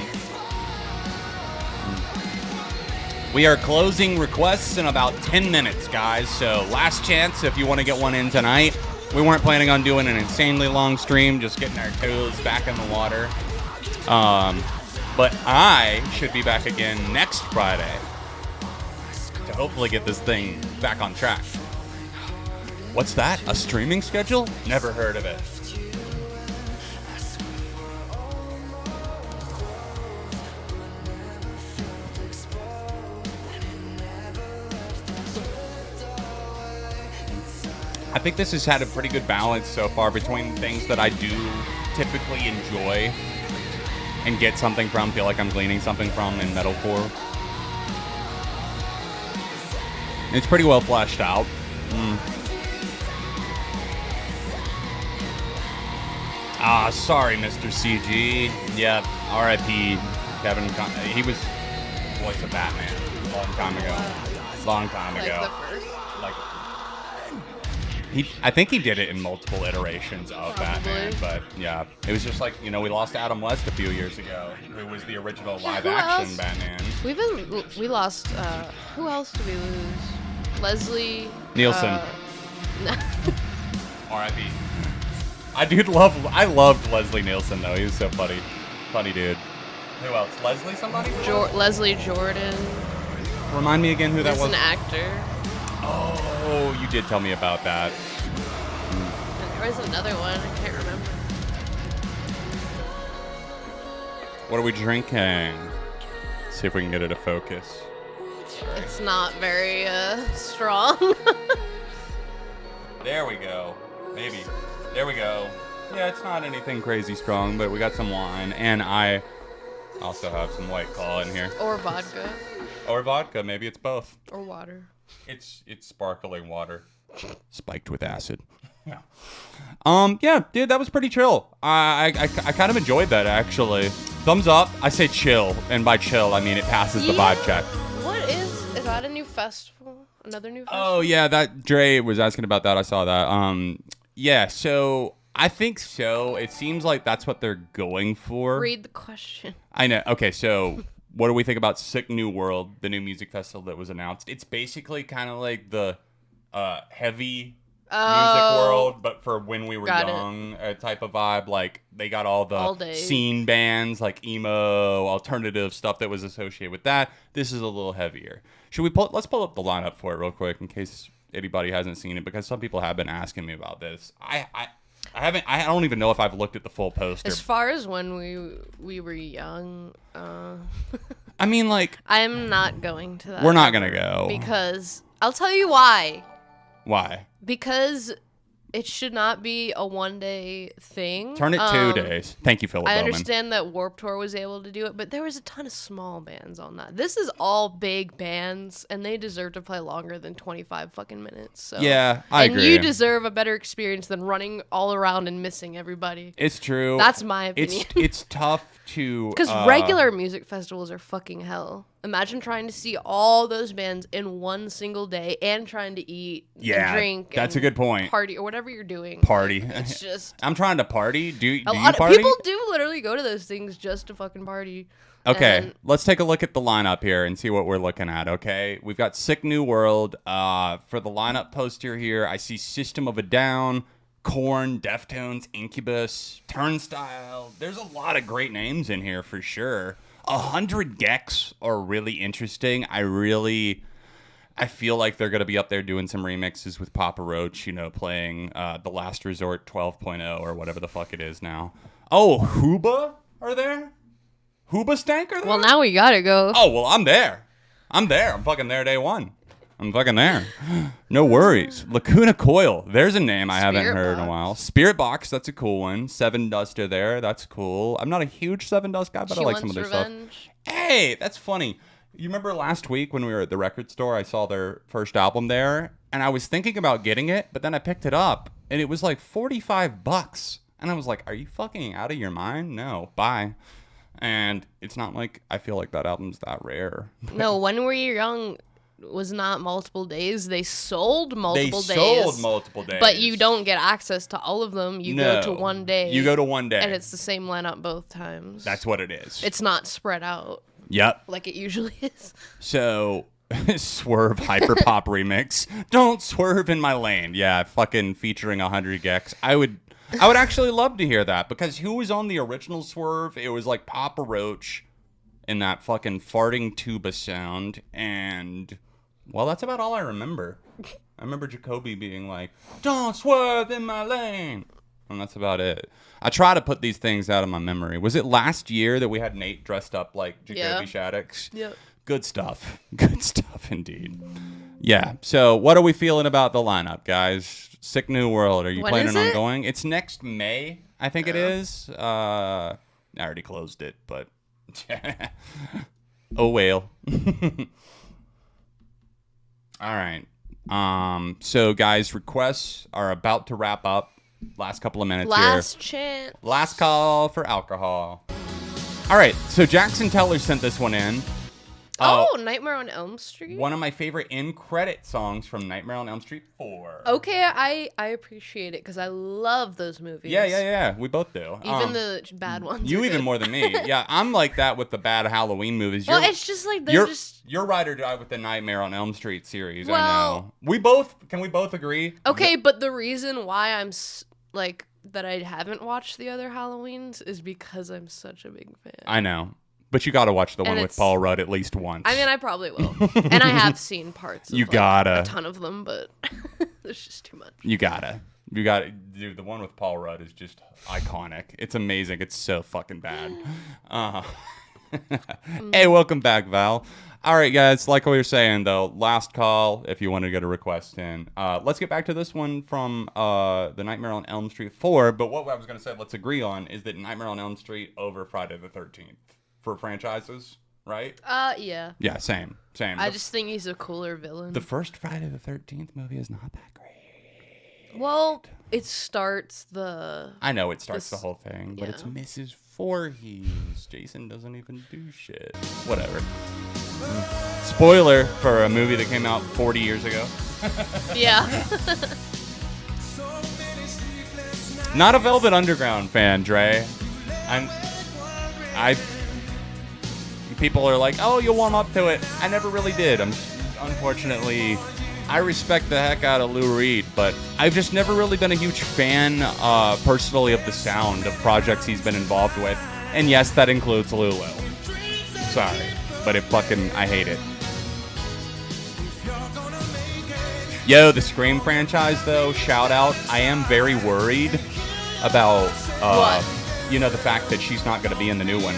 We are closing requests in about 10 minutes, guys. So last chance if you want to get one in tonight. We weren't planning on doing an insanely long stream, just getting our toes back in the water. But I should be back again next Friday to hopefully get this thing back on track. What's that? A streaming schedule? Never heard of it. I think this has had a pretty good balance so far between things that I do typically enjoy and get something from, feel like I'm gleaning something from in metalcore. It's pretty well fleshed out. Sorry, Mr. CG. Yeah, R.I.P. Kevin. He was the voice of Batman a long time ago. Long time ago. Like the first? Like, I think he did it in multiple iterations of Batman, but yeah, it was just like, we lost Adam West a few years ago, who was the original live-action Batman. We lost, who else did we lose? Leslie... Nielsen. R.I.P. I loved Leslie Nielsen, though. He was so funny. Funny dude. Who else? Leslie somebody? Leslie Jordan. Remind me again who that He's was. an actor. Oh, you did tell me about that. And there was another one. I can't remember. What are we drinking? See if we can get it to focus. It's not very strong. There we go. Maybe. There we go. Yeah, it's not anything crazy strong, but we got some wine, and I also have some White Claw in here. Or vodka. Or vodka. Maybe it's both. Or water. It's sparkling water, spiked with acid. Yeah, dude, that was pretty chill. I kind of enjoyed that, actually. Thumbs up. I say chill, and by chill I mean it passes the vibe check. What is that a new festival? Another new festival? Oh yeah, that Dre was asking about that. I saw that. Yeah, so I think so. It seems like that's what they're going for. Read the question. I know. Okay, so what do we think about Sick New World, the new music festival that was announced? It's basically kind of like the heavy music world, but for when we were young type of vibe. Like they got all the scene bands, like emo, alternative stuff that was associated with that. This is a little heavier. Let's pull up the lineup for it real quick in case anybody hasn't seen it, because some people have been asking me about this. I don't even know if I've looked at the full poster. As far as when we were young, I mean, like, I'm not going to that. we're not gonna go. Because I'll tell you why. Why? Because it should not be a one-day thing. Turn it 2 days. Thank you, Philip I Bowman. understand that Warped Tour was able to do it, but there was a ton of small bands on that. This is all big bands, and they deserve to play longer than 25 fucking minutes. So. Yeah, I agree. And you deserve a better experience than running all around and missing everybody. It's true. That's my opinion. It's tough to... Because regular music festivals are fucking hell. Imagine trying to see all those bands in one single day and trying to eat and drink. That's and a good point. Party or whatever you're doing. Party. It's just... I'm trying to party. Do you lot party? People do literally go to those things just to fucking party. Okay, And let's take a look at the lineup here and see what we're looking at, okay? We've got Sick New World. For the lineup poster here, I see System of a Down, Korn, Deftones, Incubus, Turnstile. There's a lot of great names in here for sure. 100 Gex are really interesting. I feel like they're going to be up there doing some remixes with Papa Roach, playing The Last Resort 12.0 or whatever the fuck it is now. Oh, Huba are there? Huba Stank are there? well, now we gotta go. Oh, well, I'm there. I'm fucking there day one. I'm fucking there. No worries. Lacuna Coil. There's a name I haven't heard in a while. Spirit Box. That's a cool one. Seven Dust are there. That's cool. I'm not a huge Seven Dust guy, but I like some of their stuff. Hey, that's funny. You remember last week when we were at the record store, I saw their first album there, and I was thinking about getting it, but then I picked it up, and it was like $45. And I was like, are you fucking out of your mind? No, bye. And it's not like I feel like that album's that rare. No, When We Were Young was not multiple days. They sold multiple days. They sold multiple days. But you don't get access to all of them. You go to one day. You go to one day. And it's the same lineup both times. That's what it is. It's not spread out. Yep. Like it usually is. So, Swerve Hyperpop remix. Don't swerve in my lane. Yeah, fucking featuring 100 Gex. I would actually love to hear that, because who was on the original Swerve? It was like Papa Roach in that fucking farting tuba sound, and well, that's about all I remember. I remember Jacoby being like, "Don't swerve in my lane," and that's about it. I try to put these things out of my memory. Was it last year that we had Nate dressed up like Jacoby Shaddix? Yep. Good stuff. Good stuff indeed. Yeah. So what are we feeling about the lineup, guys? Sick New World. Are you When planning is on it? going? It's next May, I think it is. I already closed it, but oh well. All right. So guys, requests are about to wrap up. Last couple of minutes Last here. chance. Last call for alcohol. All right. So Jackson Teller sent this one in. Nightmare on Elm Street? One of my favorite in-credit songs from Nightmare on Elm Street 4. Okay, I appreciate it because I love those movies. Yeah. We both do. Even the bad ones. You are even good. more than me. Yeah, I'm like that with the bad Halloween movies. Well, it's just like they're just... You're ride or die with the Nightmare on Elm Street series, I Well- know. Can we both agree? Okay, but the reason why I'm like that I haven't watched the other Halloweens is because I'm such a big fan. I know. But you got to watch the one with it's- Paul Rudd at least once. I mean, I probably will. And I have seen parts of You gotta. a ton of them, but there's just too much. You gotta. Dude, the one with Paul Rudd is just iconic. It's amazing. It's so fucking bad. Hey, welcome back, Val. All right, guys, like we were saying, though, last call if you want to get a request in. Let's get back to this one from the Nightmare on Elm Street 4. But what I was going to say, let's agree on, is that Nightmare on Elm Street over Friday the 13th for franchises, right? Yeah. Yeah, same. I just think he's a cooler villain. The first Friday the 13th movie is not that great. Well, it starts the... I know it starts the whole thing, but yeah. it's Mrs. Voorhees. Jason doesn't even do shit. Whatever. Spoiler for a movie that came out 40 years ago. Yeah. Not a Velvet Underground fan, Dre. People are like, oh, you'll warm up to it. I never really did. Unfortunately, I respect the heck out of Lou Reed, but I've just never really been a huge fan, personally, of the sound of projects he's been involved with. And yes, that includes Lulu. Sorry, but I hate it. Yo, the Scream franchise, though, shout out. I am very worried about, What? the fact that she's not going to be in the new one.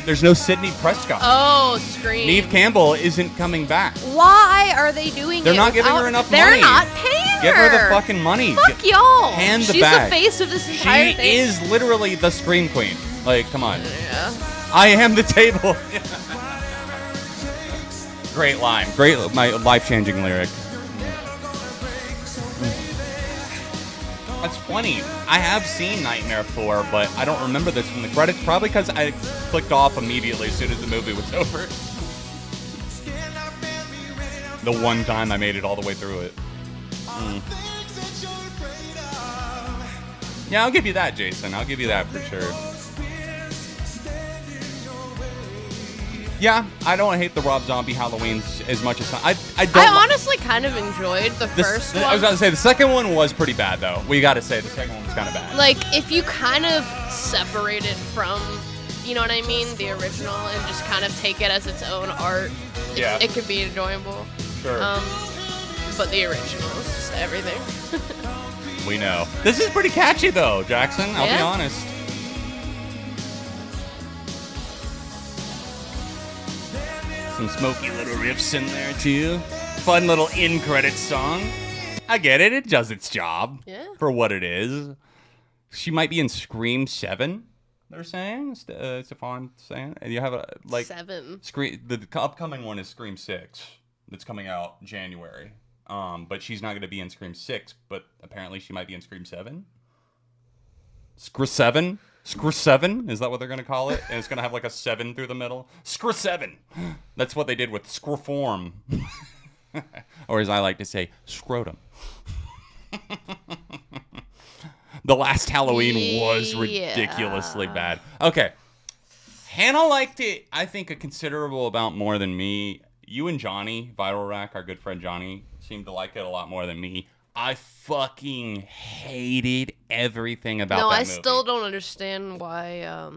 there's no Sidney Prescott. Oh, Scream. Neve Campbell isn't coming back. Why are they doing They're it? not giving her without- enough They're money. not paying her. Give her the fucking money. Fuck y'all. Hand the She's bag. the face of this entire She thing. is literally the Scream Queen. Like, come on. Yeah. I am the table. Great line. Great, my life-changing lyric. That's funny. I have seen Nightmare 4, but I don't remember this from the credits. Probably because I clicked off immediately as soon as the movie was over. The one time I made it all the way through it. Yeah, I'll give you that, Jason. I'll give you that for sure. Yeah, I don't hate the Rob Zombie Halloweens as much as I don't. I honestly kind of enjoyed the first one. I was about to say the second one was pretty bad though. We got to say the second one was kind of bad. Like, if you kind of separate it from, you know what I mean, the original, and just kind of take it as its own art, Yeah. it could be enjoyable. Sure. But the original is just everything. We know. This is pretty catchy though, Jackson. I'll be Yeah. honest. Some smoky little riffs in there too. Fun little in-credits song. I get it. It does its job. Yeah. For what it is. She might be in Scream 7. They're saying. Stefan saying. And you have a 7. Scream. The upcoming one is Scream 6. That's coming out January. But she's not going to be in Scream 6. But apparently she might be in Scream 7. Screw 7? Screw 7? Is that what they're going to call it? And it's going to have like a 7 through the middle? Screw 7! That's what they did with Screform. Or as I like to say, scrotum. The last Halloween was ridiculously bad. Okay. Hannah liked it, I think, a considerable amount more than me. You and Johnny, Viral Rack, our good friend Johnny, seemed to like it a lot more than me. I fucking hated everything about that movie. No, I still don't understand why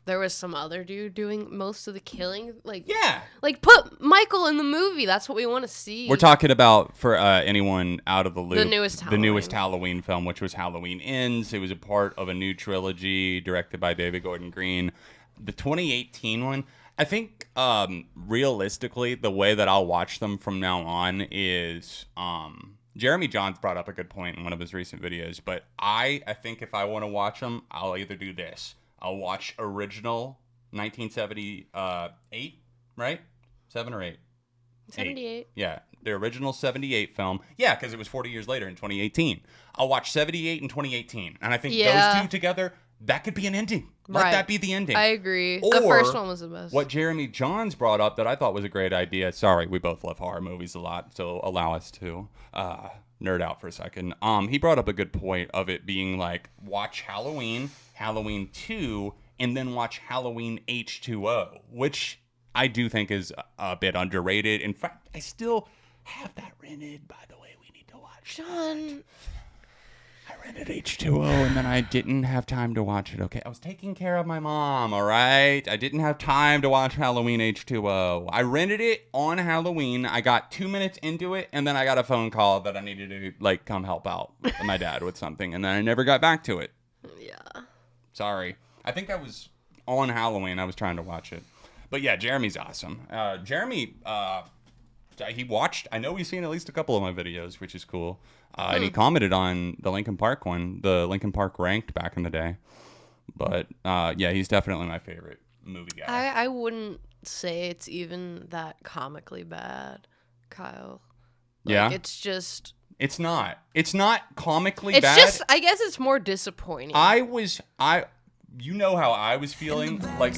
there was some other dude doing most of the killing. Yeah. Like, put Michael in the movie. That's what we want to see. We're talking about, for anyone out of the loop, The newest Halloween film, which was Halloween Ends. It was a part of a new trilogy directed by David Gordon Green. The 2018 one, I think realistically, the way that I'll watch them from now on is... Jeremy Johns brought up a good point in one of his recent videos, but I think if I want to watch them, I'll either do this. I'll watch original 1978, right? 7 or 8? 78. 8. Yeah, the original 78 film. Yeah, because it was 40 years later in 2018. I'll watch 78 and 2018, and I think those two together, that could be an ending. Let that be the ending. I agree. Or the first one was the best. What Jeremy Johns brought up that I thought was a great idea. Sorry, we both love horror movies a lot, so allow us to nerd out for a second. He brought up a good point of it being like, watch Halloween, Halloween 2, and then watch Halloween H2O, which I do think is a bit underrated. In fact, I still have that rented, by the way. We need to watch John. I rented H2O and then I didn't have time to watch it, okay? I was taking care of my mom, all right? I didn't have time to watch Halloween H2O. I rented it on Halloween. I got 2 minutes into it, and then I got a phone call that I needed to, come help out my dad with something, and then I never got back to it. Yeah. Sorry. I think I was on Halloween. I was trying to watch it. But yeah, Jeremy's awesome. Jeremy, he watched, I know he's seen at least a couple of my videos, which is cool. And he commented on the Linkin Park one, the Linkin Park Ranked back in the day. But yeah, he's definitely my favorite movie guy. I wouldn't say it's even that comically bad, Kyle. Yeah? It's just... It's not. It's not comically It's bad. just, I guess it's more disappointing. You know how I was feeling, like,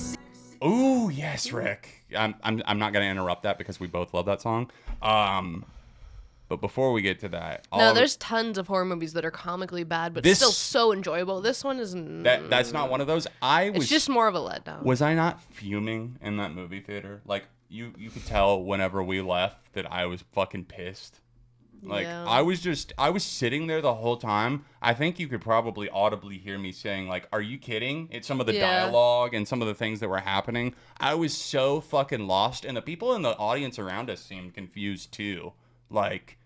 ooh, yes, Rick. I'm not gonna interrupt that because we both love that song. But before we get to that, there's tons of horror movies that are comically bad, but still so enjoyable. This one is that's not one of those. It's just more of a letdown. Was I not fuming in that movie theater? Like you could tell whenever we left that I was fucking pissed. Like Yeah. I was sitting there the whole time. I think you could probably audibly hear me saying like, "Are you kidding?" It's some of the dialogue and some of the things that were happening. I was so fucking lost, and the people in the audience around us seemed confused too. Like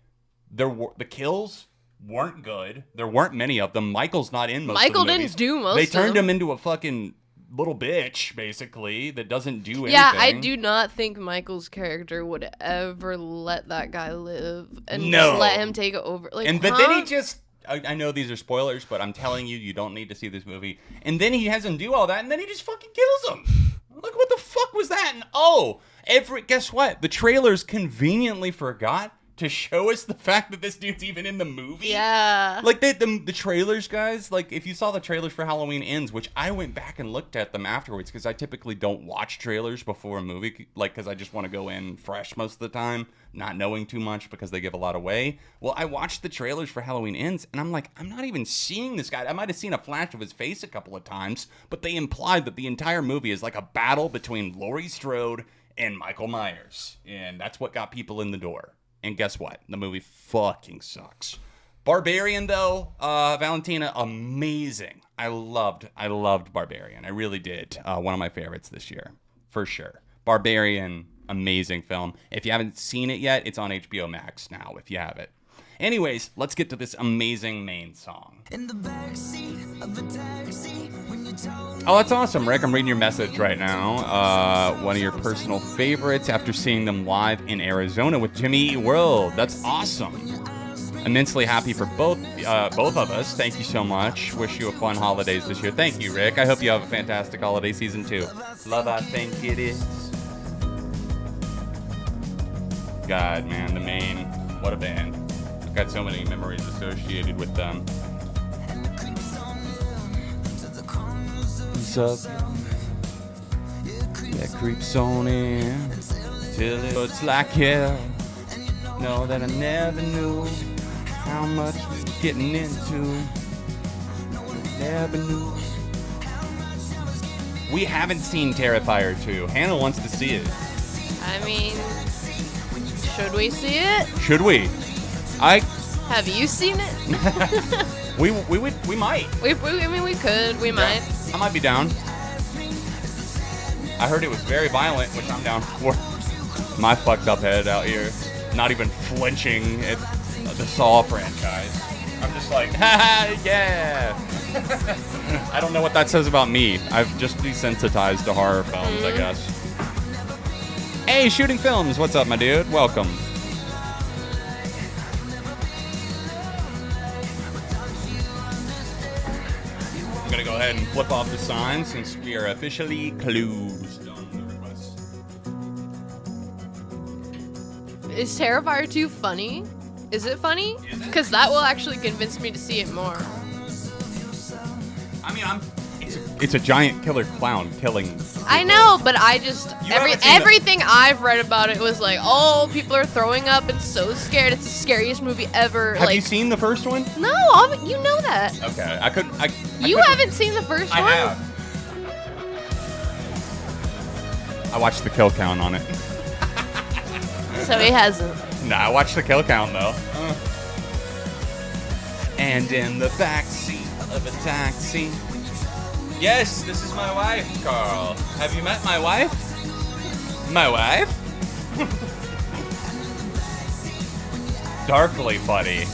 the kills weren't good. There weren't many of them. Michael's not in most of the movies. Didn't do most They of turned them. him into a fucking little bitch, basically, that doesn't do anything. Yeah, I do not think Michael's character would ever let that guy live and No. just let him take it over. Like, But then he just... I know these are spoilers, but I'm telling you, you don't need to see this movie. And then he has him do all that, and then he just fucking kills him. Like, what the fuck was that? And guess what? The trailers conveniently forgot to show us the fact that this dude's even in the movie. Yeah. Like, the trailers, guys, like, if you saw the trailers for Halloween Ends, which I went back and looked at them afterwards, because I typically don't watch trailers before a movie, like, because I just want to go in fresh most of the time, not knowing too much, because they give a lot away. Well, I watched the trailers for Halloween Ends, and I'm like, I'm not even seeing this guy. I might have seen a flash of his face a couple of times, but they implied that the entire movie is like a battle between Laurie Strode and Michael Myers, and that's what got people in the door. And guess what? The movie fucking sucks. Barbarian, though, Valentina, amazing. I loved Barbarian. I really did. One of my favorites this year, for sure. Barbarian, amazing film. If you haven't seen it yet, it's on HBO Max now, if you have it. Anyways, let's get to this amazing main song. In the backseat of a taxi when you told Oh, that's awesome, Rick. I'm reading your message right now. One of your personal favorites after seeing them live in Arizona with Jimmy Eat World. That's awesome. Immensely happy for both of us. Thank you so much. Wish you a fun holidays this year. Thank you, Rick. I hope you have a fantastic holiday season too. Love, I think it is. God, man, the Maine. What a band. I've got so many memories associated with them. That creeps on in till it looks like hell. Know that I never knew how much I was getting into. Never knew. We haven't seen Terrifier 2. Hannah wants to see it. I mean, should we see it? Should we? Have you seen it? We might. I mean, we could. We might. I might be down. I heard it was very violent, which I'm down for. My fucked up head out here, not even flinching at the Saw franchise. I'm just like, ha, yeah. I don't know what that says about me. I've just desensitized to horror films, I guess. Hey, Shooting Films, what's up, my dude? Welcome. I'm gonna go ahead and flip off the sign since we are officially closed on the request. Is Terrifier 2 funny? Is it funny? Is it? Because that will actually convince me to see it more. I mean, it's a giant killer clown killing. I know, but I just haven't seen everything I've read about it was like, oh, people are throwing up and so scared. It's the scariest movie ever. Have like, you seen the first one? No, you know that. Okay, You haven't seen the first I one? have. I watched the kill count on it. So he hasn't. Nah, I watched the kill count though. And in the backseat of a taxi. Yes, this is my wife, Carl. Have you met my wife? My wife? Darkly funny.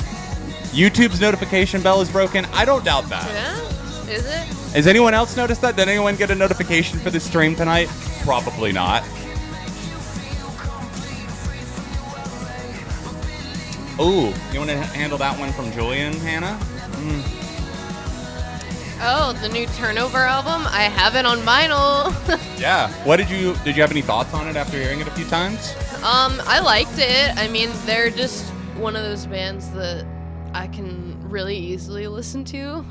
YouTube's notification bell is broken. I don't doubt that. Yeah? Is it? Has anyone else noticed that? Did anyone get a notification for this stream tonight? Probably not. Ooh, you want to handle that one from Julian, Hannah? Oh, the new Turnover album? I have it on vinyl. Yeah. Did you have any thoughts on it after hearing it a few times? I liked it. I mean, they're just one of those bands that I can really easily listen to.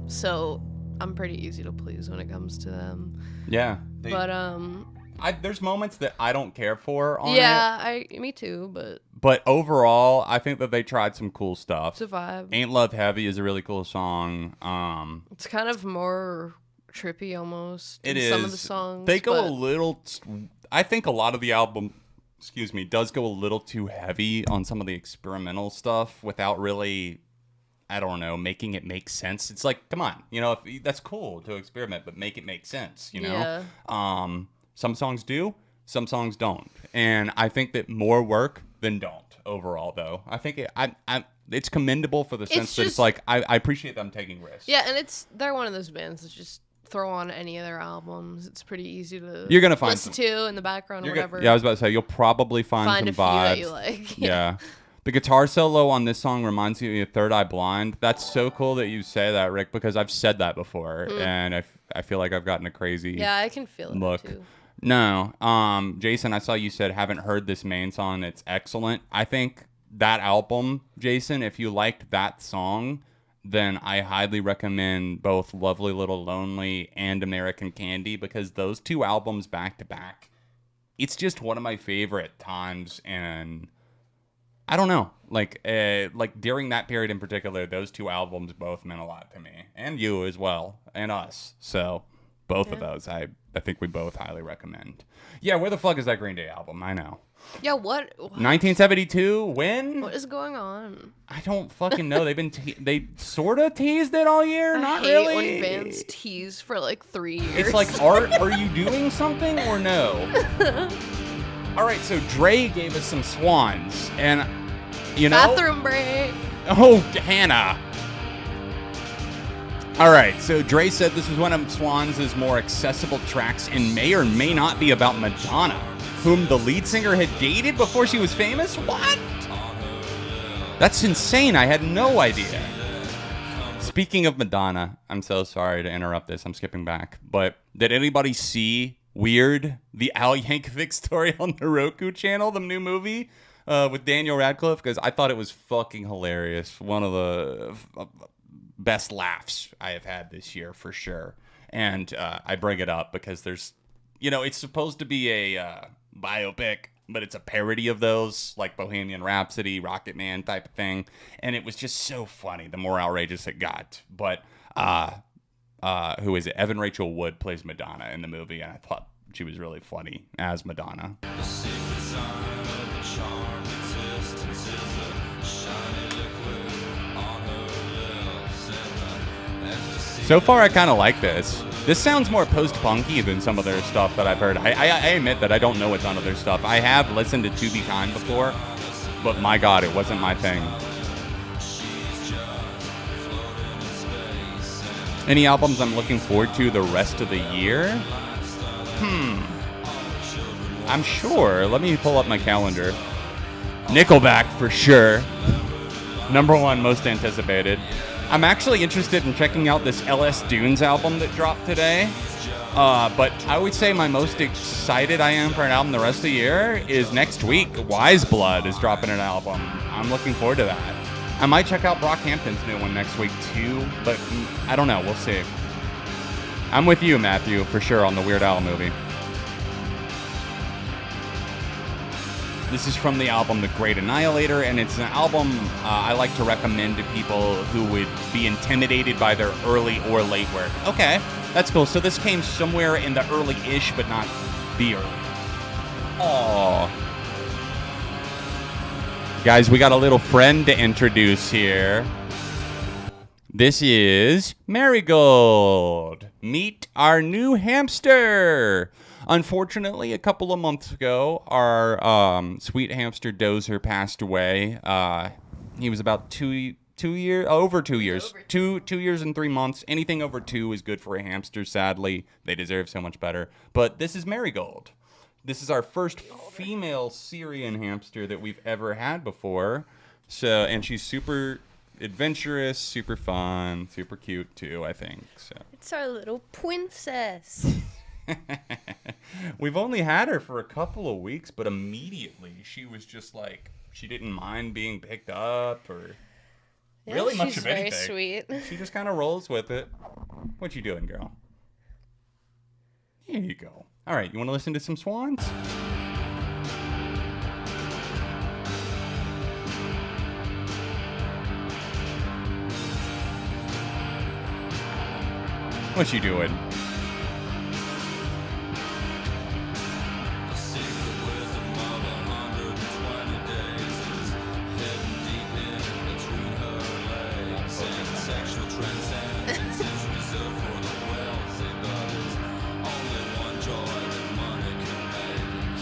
So I'm pretty easy to please when it comes to them. Yeah. But there's moments that I don't care for on yeah, me too, but overall, I think that they tried some cool stuff. it's a vibe. Ain't Love Heavy is a really cool song. It's kind of more trippy almost. It in is. Some of the songs. They go but a little. I think a lot of the album, does go a little too heavy on some of the experimental stuff without really, I don't know, making it make sense. It's like, come on, that's cool to experiment, but make it make sense, Yeah. Some songs do, some songs don't, and I think that more work than don't overall. Though I think it's commendable for the sense that it's just- like I appreciate them taking risks. Yeah, and they're one of those bands that just throw on any of their albums. It's pretty easy to You're gonna find listen to in the background or whatever. Yeah, I was about to say you'll probably find a some few vibes. that you like. Yeah. The guitar solo on this song reminds me of Third Eye Blind. That's so cool that you say that, Rick, because I've said that before, and I feel like I've gotten a crazy Yeah, I can feel look. it too. No, Jason, I saw you said haven't heard this main song. It's excellent. I think that album, Jason, if you liked that song, then I highly recommend both Lovely Little Lonely and American Candy, because those two albums back to back, it's just one of my favorite times. And I don't know, like during that period in particular, those two albums both meant a lot to me, and you as well, and us. So both of those, I think we both highly recommend. Yeah, where the fuck is that Green Day album? I know. Yeah, what? 1972. When? What is going on? I don't fucking know. They sort of teased it all year. Not I hate really. when bands tease for like 3 years. It's like art. Are you doing something or no? All right. So Dre gave us some Swans, and you know. Bathroom break. Oh, Hannah. All right, so Dre said this was one of Swans' more accessible tracks and may or may not be about Madonna, whom the lead singer had dated before she was famous? What? That's insane. I had no idea. Speaking of Madonna, I'm so sorry to interrupt this. I'm skipping back. But did anybody see Weird, the Al Yankovic story on the Roku channel, the new movie with Daniel Radcliffe? Because I thought it was fucking hilarious. One of the best laughs I have had this year for sure. And I bring it up because there's, it's supposed to be a biopic, but it's a parody of those, like Bohemian Rhapsody, Rocket Man type of thing. And it was just so funny, the more outrageous it got. But who is it? Evan Rachel Wood plays Madonna in the movie, and I thought she was really funny as Madonna. So far, I kind of like this. This sounds more post-punky than some of their stuff that I've heard. I admit that I don't know a ton of their stuff. I have listened to Be Kind before, but my God, it wasn't my thing. Any albums I'm looking forward to the rest of the year? I'm sure. Let me pull up my calendar. Nickelback for sure. Number one most anticipated. I'm actually interested in checking out this LS Dunes album that dropped today. But I would say my most excited I am for an album the rest of the year is next week. Wise Blood is dropping an album. I'm looking forward to that. I might check out Brockhampton's new one next week too, but I don't know. We'll see. I'm with you, Matthew, for sure on the Weird Al movie. This is from the album The Great Annihilator, and it's an album I like to recommend to people who would be intimidated by their early or late work. Okay, that's cool. So this came somewhere in the early-ish, but not the early. Aww. Guys, we got a little friend to introduce here. This is Marigold. Meet our new hamster. Unfortunately, a couple of months ago, our sweet hamster Dozer passed away. He was about over 2 years. Two years and 3 months. Anything over 2 is good for a hamster, sadly. They deserve so much better. But this is Marigold. This is our first female Syrian hamster that we've ever had before. And she's super adventurous, super fun, super cute too, I think. So It's our little princess. We've only had her for a couple of weeks, but immediately she was just like, she didn't mind being picked up or really much of anything. She's very sweet. She just kind of rolls with it. What you doing, girl? Here you go. All right, you want to listen to some Swans? What you doing?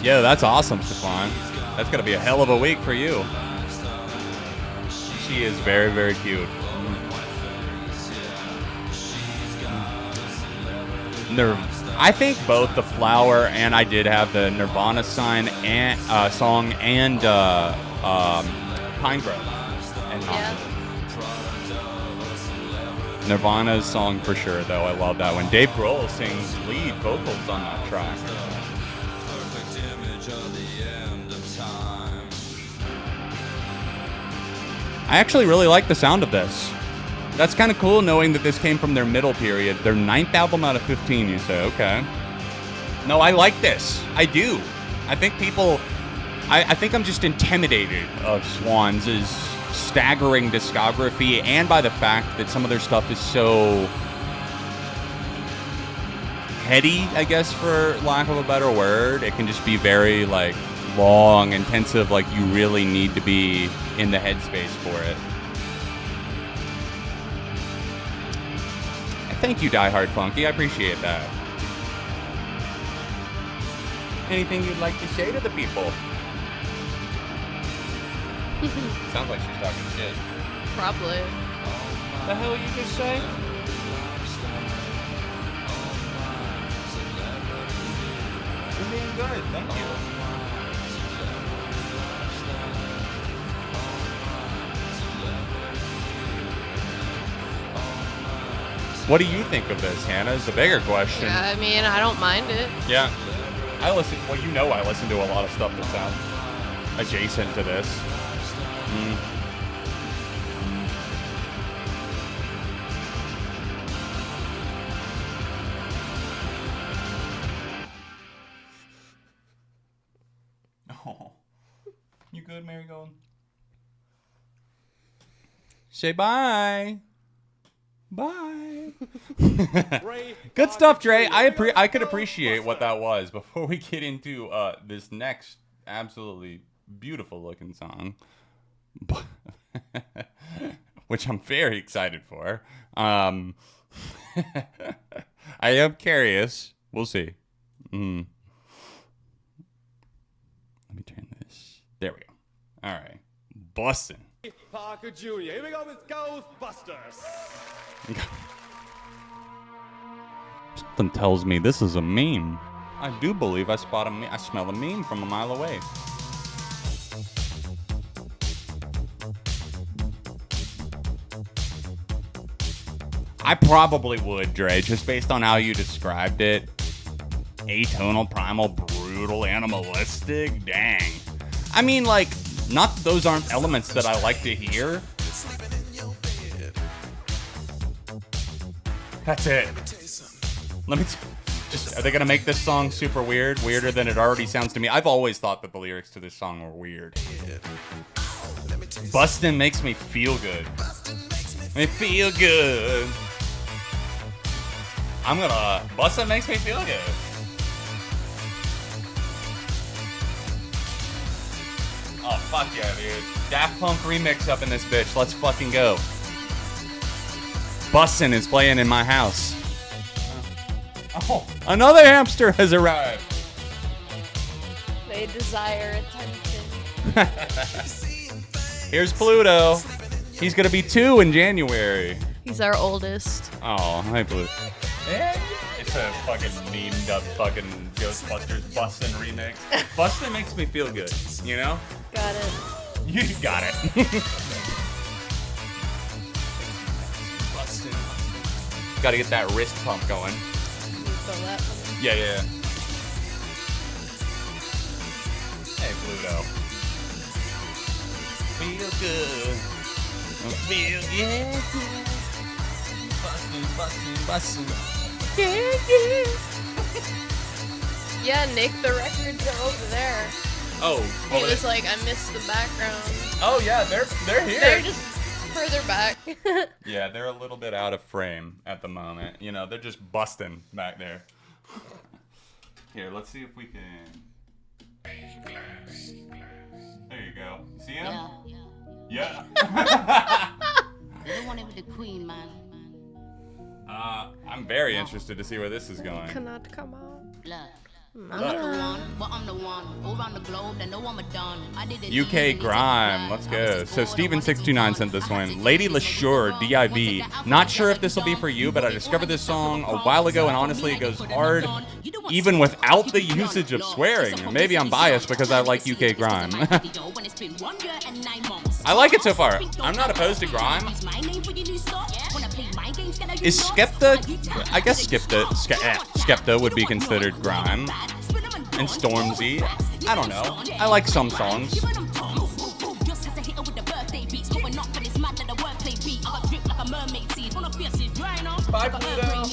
Yo, that's awesome, Stefan. That's gonna be a hell of a week for you. She is very, very cute. I think both the Flower and I did have the Nirvana song and Pine Grove. And Yeah. Nirvana's song for sure, though. I love that one. Dave Grohl sings lead vocals on that track. Perfect image of the end of time. I actually really like the sound of this. That's kind of cool knowing that this came from their middle period. Their 9th album out of 15, you say. Okay. No, I like this. I do. I think I think I'm just intimidated of Swans' staggering discography and by the fact that some of their stuff is so heady, I guess, for lack of a better word. It can just be very, like, long, intensive, like you really need to be in the headspace for it. Thank you, Die Hard Funky. I appreciate that. Anything you'd like to say to the people? Sounds like she's talking shit. Probably. The hell you just say? You're being good. Thank you. What do you think of this, Hannah? Is the bigger question. Yeah, I mean, I don't mind it. Yeah. I listen to a lot of stuff that sounds adjacent to this. Oh. You good, Marigold? Say bye. Bye. Good stuff, Dre. I could appreciate what that was before we get into this next absolutely beautiful looking song, which I'm very excited for. I am curious. We'll see. Let me turn this. There we go. All right. Bustin'. Parker Jr. Here we go with Ghostbusters. Something tells me this is a meme. I do believe I smell a meme from a mile away. I probably would, Dre, just based on how you described it. Atonal, primal, brutal, animalistic. Dang. I mean, like, not that those aren't elements that I like to hear. That's it. Let me just, are they going to make this song super weird? Weirder than it already sounds to me? I've always thought that the lyrics to this song were weird. Bustin' makes me feel good. Me feel good. Bustin' makes me feel good. Oh, fuck yeah, dude. Daft Punk remix up in this bitch. Let's fucking go. Bussin' is playing in my house. Oh, another hamster has arrived. They desire attention. Here's Pluto. He's gonna be 2 in January. He's our oldest. Oh, hi, Pluto. It's a fucking memed up fucking Ghostbusters Bustin' remix. Bustin' makes me feel good, you know? Got it. You got it. Gotta get that wrist pump going. So that one. Yeah. Hey, Pluto. Feel good. Feel yeah. Bustin'. Yeah. Yeah, Nick, the records are over there. Oh, He was like, I missed the background. oh yeah, they're here. They're just further back. Yeah, they're a little bit out of frame at the moment. You know, they're just busting back there. Here, let's see if we can. There you go. See him? Yeah. You want it with the queen, man. I'm very interested to see where this is going. Cannot come out. Look, UK Grime, let's go. So Steven629 sent this one. Lady LaSure, DIV. Not sure if this will be for you, but I discovered this song a while ago, and honestly, it goes hard even without the usage of swearing. Maybe I'm biased because I like UK Grime. I like it so far. I'm not opposed to Grime. Is Skepta? I guess Skepta would be considered Grime. And Stormzy. I don't know. I like some songs. Bye, Pluto.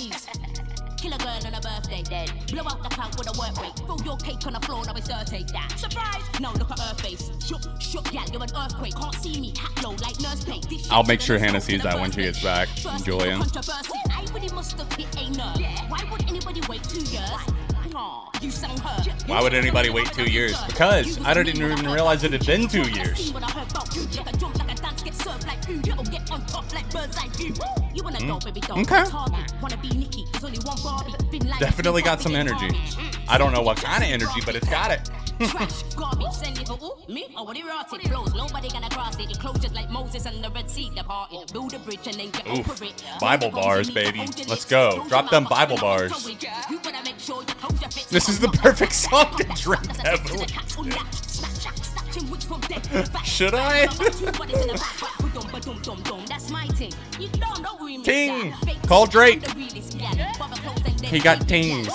Kill a girl on a birthday, dead. Blow out the cloud with a work rate. Throw your cake on the floor, now it's dirty. That surprise! Now look at her face. Shook, yeah, you're an earthquake. Can't see me, hat low like nurse plate. I'll make sure Hannah sees that when she gets back, Julian. I really must have hit a nerve. Why would anybody wait 2 years? You sang her. Why would anybody wait 2 years? Because I didn't even realize it had been 2 years. Okay. Definitely got some energy. I don't know what kind of energy, but it's got it. Trash, garbage, send it me. Oh, what erotic flows. Nobody gonna cross it. It closes like Moses and the Red Sea departed. Build a bridge and then get over it. Bible bars, baby. Let's go. Drop them Bible bars. This is the perfect song to drink heavily. Should I? Ting! Call Drake. He got tings.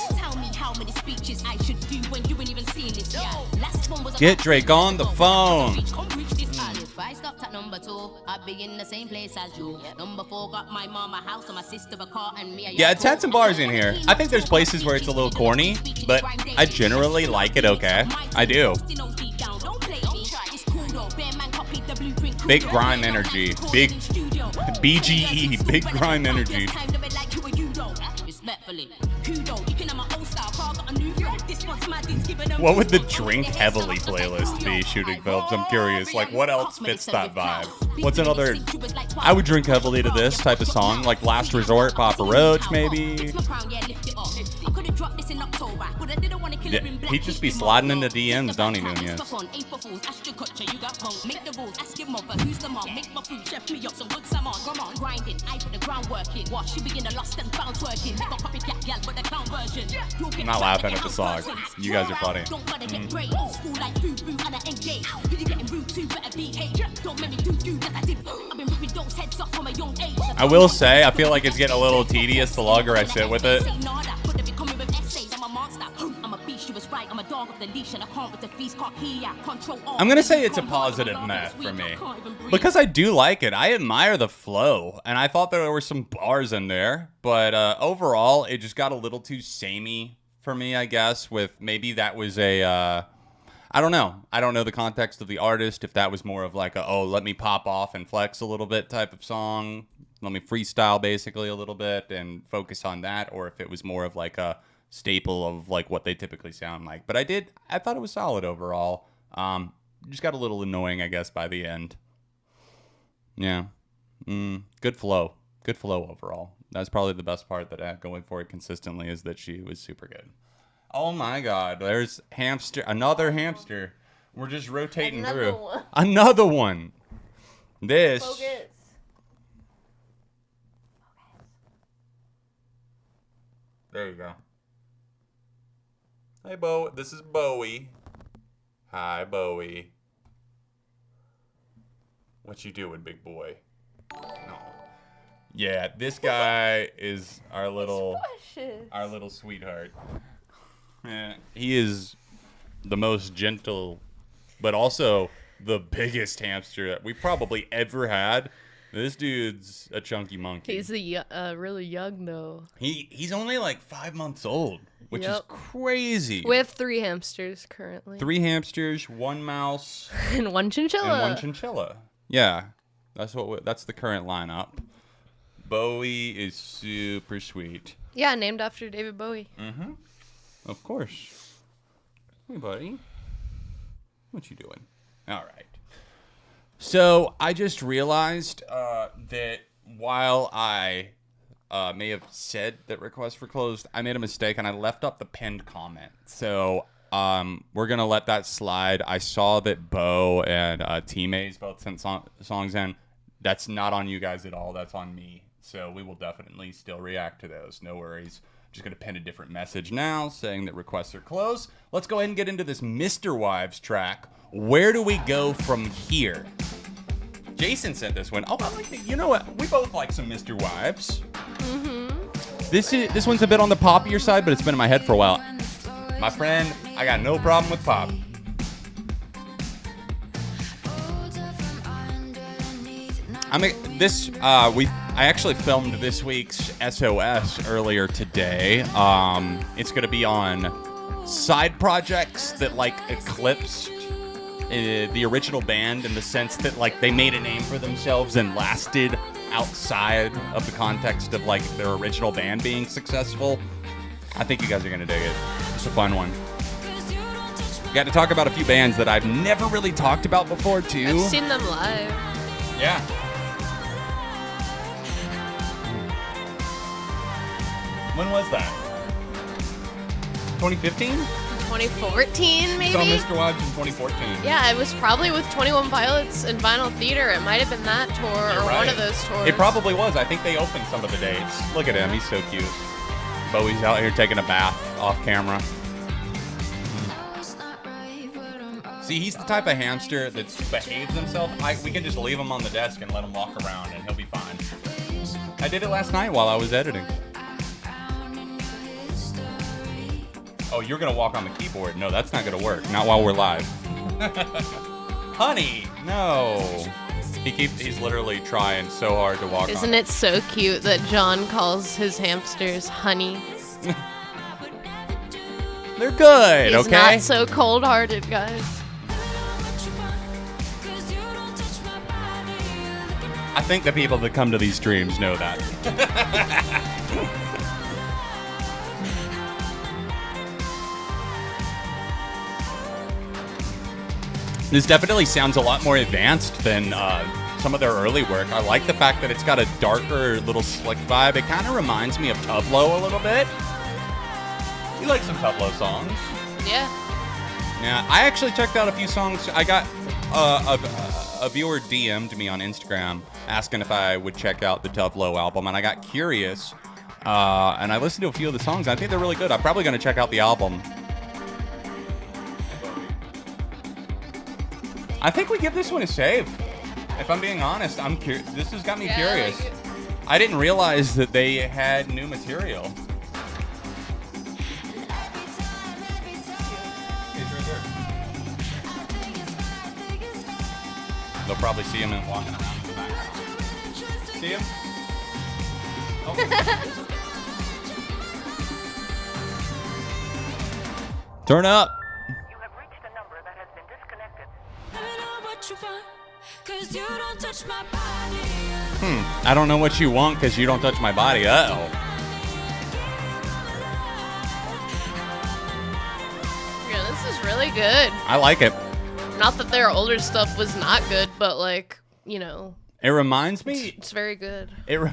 Get Drake on the phone. If I stopped at number 2, I'd be in the same place as you. Number 4 got my mom a house and my sister a car and me a Yeah, it's had some bars in here. I think there's places where it's a little corny, but I generally like it okay. I do. Big grime energy. Big BGE. Big grime energy. What would the drink heavily playlist be, Shooting Phillips? I'm curious. Like, what else fits that vibe? What's another? I would drink heavily to this type of song, like Last Resort, Papa Roach, maybe. Yeah, he'd just be sliding into DMs, don't he, Nunez? I'm not laughing at the song. You guys are funny. I will say, I feel like it's getting a little tedious the longer I sit with it. I'm gonna say it's a positive meh for me because I do like it. I admire the flow, and I thought there were some bars in there, but overall, it just got a little too samey for me, I guess. With maybe that was a, I don't know. I don't know the context of the artist. If that was more of like a, oh, let me pop off and flex a little bit type of song, let me freestyle basically a little bit and focus on that, or if it was more of like a staple of like what they typically sound like. But I thought it was solid overall. Just got a little annoying, I guess, by the end. Yeah. Good flow overall. That's probably the best part that I have going for it consistently, is that she was super good. Oh my God, there's another hamster. We're just rotating through. Another one. This. Focus. There you go. Hey, Bo. This is Bowie. Hi, Bowie. What you doing, big boy? No. Yeah, this guy is our little sweetheart. Yeah, he is the most gentle, but also the biggest hamster that we probably ever had. This dude's a chunky monkey. He's really young though. He's only like 5 months old, which is crazy. We have 3 hamsters currently. 3 hamsters, 1 mouse, and 1 chinchilla. Yeah, that's the current lineup. Bowie is super sweet. Yeah, named after David Bowie. Mm-hmm. Of course. Hey, buddy. What you doing? All right. So I just realized that while I may have said that requests were closed. I made a mistake and I left up the pinned comment. So we're gonna let that slide. I saw that Bo and T-Maze both sent songs in. That's not on you guys at all. That's on me. So we will definitely still react to those. No worries. Just going to pin a different message now saying that requests are closed. Let's go ahead and get into this Mr. Wives track. Where do we go from here? Jason sent this one. Oh, I like it. You know what? We both like some Mr. Wives. Mm-hmm. This one's a bit on the poppier side, but it's been in my head for a while. My friend, I got no problem with pop. I actually filmed this week's SOS earlier today. It's going to be on side projects that like eclipsed the original band in the sense that like they made a name for themselves and lasted outside of the context of like their original band being successful. I think you guys are going to dig it. It's a fun one. Got to talk about a few bands that I've never really talked about before too. I've seen them live. Yeah. When was that? 2015? 2014, maybe? Saw Mr. Wives in 2014. Yeah, it was probably with 21 Pilots and Vinyl Theater. It might have been that tour or one of those tours. It probably was. I think they opened some of the dates. Look at him. He's so cute. Bowie's out here taking a bath off camera. See, he's the type of hamster that behaves himself. We can just leave him on the desk and let him walk around and he'll be fine. I did it last night while I was editing. Oh, you're going to walk on the keyboard. No, that's not going to work. Not while we're live. Honey, no. He's literally trying so hard to walk on. Isn't it so cute that John calls his hamsters honey? They're good, He's okay? not so cold-hearted, guys. I think the people that come to these streams know that. This definitely sounds a lot more advanced than some of their early work. I like the fact that it's got a darker, little slick vibe. It kind of reminds me of Tublo a little bit. You like some Tublo songs? Yeah. Yeah, I actually checked out a few songs. I got a viewer DM'd me on Instagram asking if I would check out the Tublo album, and I got curious, and I listened to a few of the songs. I think they're really good. I'm probably going to check out the album. I think we give this one a save. If I'm being honest, this has got me curious. Like I didn't realize that they had new material. They'll probably see him and walking around in the background. See him? Oh. Turn up. You have reached a number that has been disconnected. I don't know what you want because you don't touch my body. Uh-oh. Yeah, this is really good. I like it. Not that their older stuff was not good, but like, you know. It reminds me. It's very good. Well,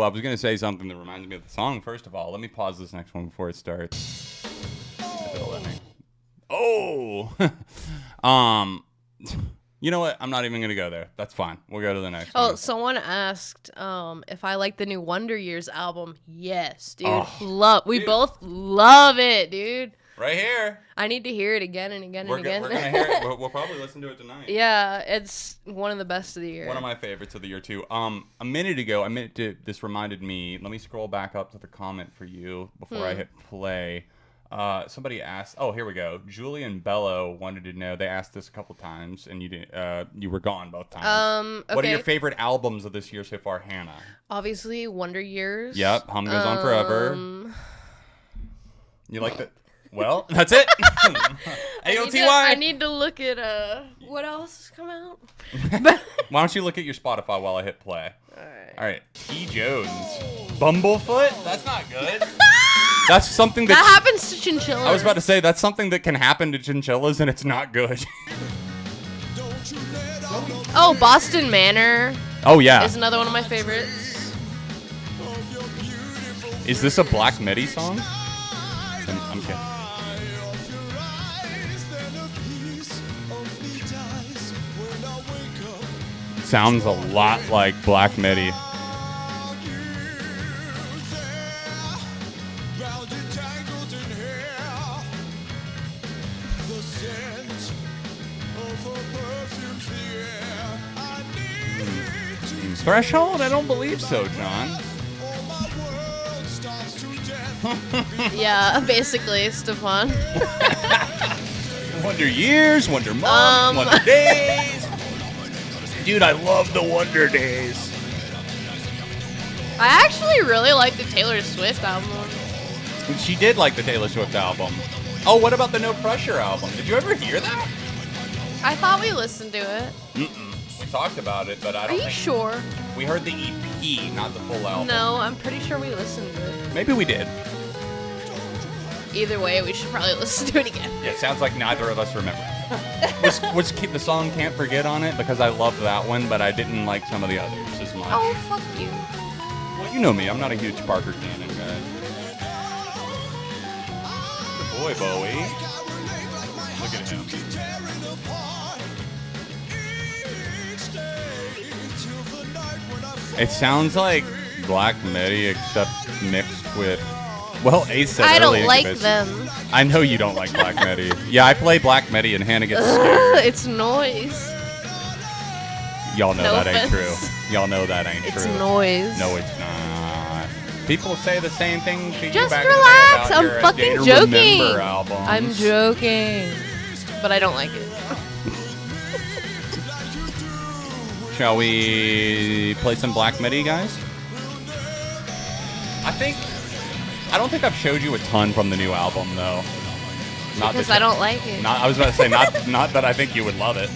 I was gonna say something that reminds me of the song. First of all, let me pause this next one before it starts. If it'll let me. Oh. You know what? I'm not even gonna go there. That's fine. We'll go to the next one. Oh, someone asked if I like the new Wonder Years album. Yes, dude. We both love it, dude. Right here. I need to hear it again and again and again. We're gonna hear it. We'll probably listen to it tonight. Yeah, it's one of the best of the year. One of my favorites of the year too. A minute ago, this reminded me. Let me scroll back up to the comment for you before I hit play. Somebody asked. Oh, here we go. Julian Bello wanted to know. They asked this a couple times, and you didn't. You were gone both times. Okay. What are your favorite albums of this year so far, Hannah? Obviously, Wonder Years. Yep, Hum Goes On Forever. You like that? Well, that's it. AOTY. I need to look at what else has come out. Why don't you look at your Spotify while I hit play? All right. T. Jones. Bumblefoot? That's not good. That's something that happens to chinchillas. I was about to say that's something that can happen to chinchillas and it's not good. Oh, Boston Manor. Oh yeah. Is another one of my favorites. Is this a Black Midi song? I'm kidding. Sounds a lot like Black Midi. Threshold? I don't believe so, John. Yeah, basically, Stefan. Wonder Years, Wonder Months, Wonder Days. Dude, I love the Wonder Days. I actually really like the Taylor Swift album. She did like the Taylor Swift album. Oh, what about the No Pressure album? Did you ever hear that? I thought we listened to it. Mm-mm. We talked about it, but I Are don't you think... sure? We heard the EP, not the full album. No, I'm pretty sure we listened to it. Maybe we did. Either way, we should probably listen to it again. Yeah, it sounds like neither of us remember. Was keep the song Can't Forget on it because I loved that one, but I didn't like some of the others as much. Oh, fuck you. Well, you know me. I'm not a huge Parker Cannon guy. Good boy, Bowie. Look at him. It sounds like Black Midi except mixed with... Well, Ace said I early don't like Incubus. them. I know you don't like Black Midi. Yeah, I play Black Midi and Hannah gets scared. It's noise. Y'all know No that ain't offense. true. Y'all know that ain't It's true. noise. No, it's not. People say the same thing to you Just back relax. in the day about I'm your fucking Day to joking. Remember albums. I'm joking. But I don't like it. Shall we play some Black Midi, guys? I don't think I've showed you a ton from the new album, though. Not Because that- I don't like it. I was about to say not that I think you would love it.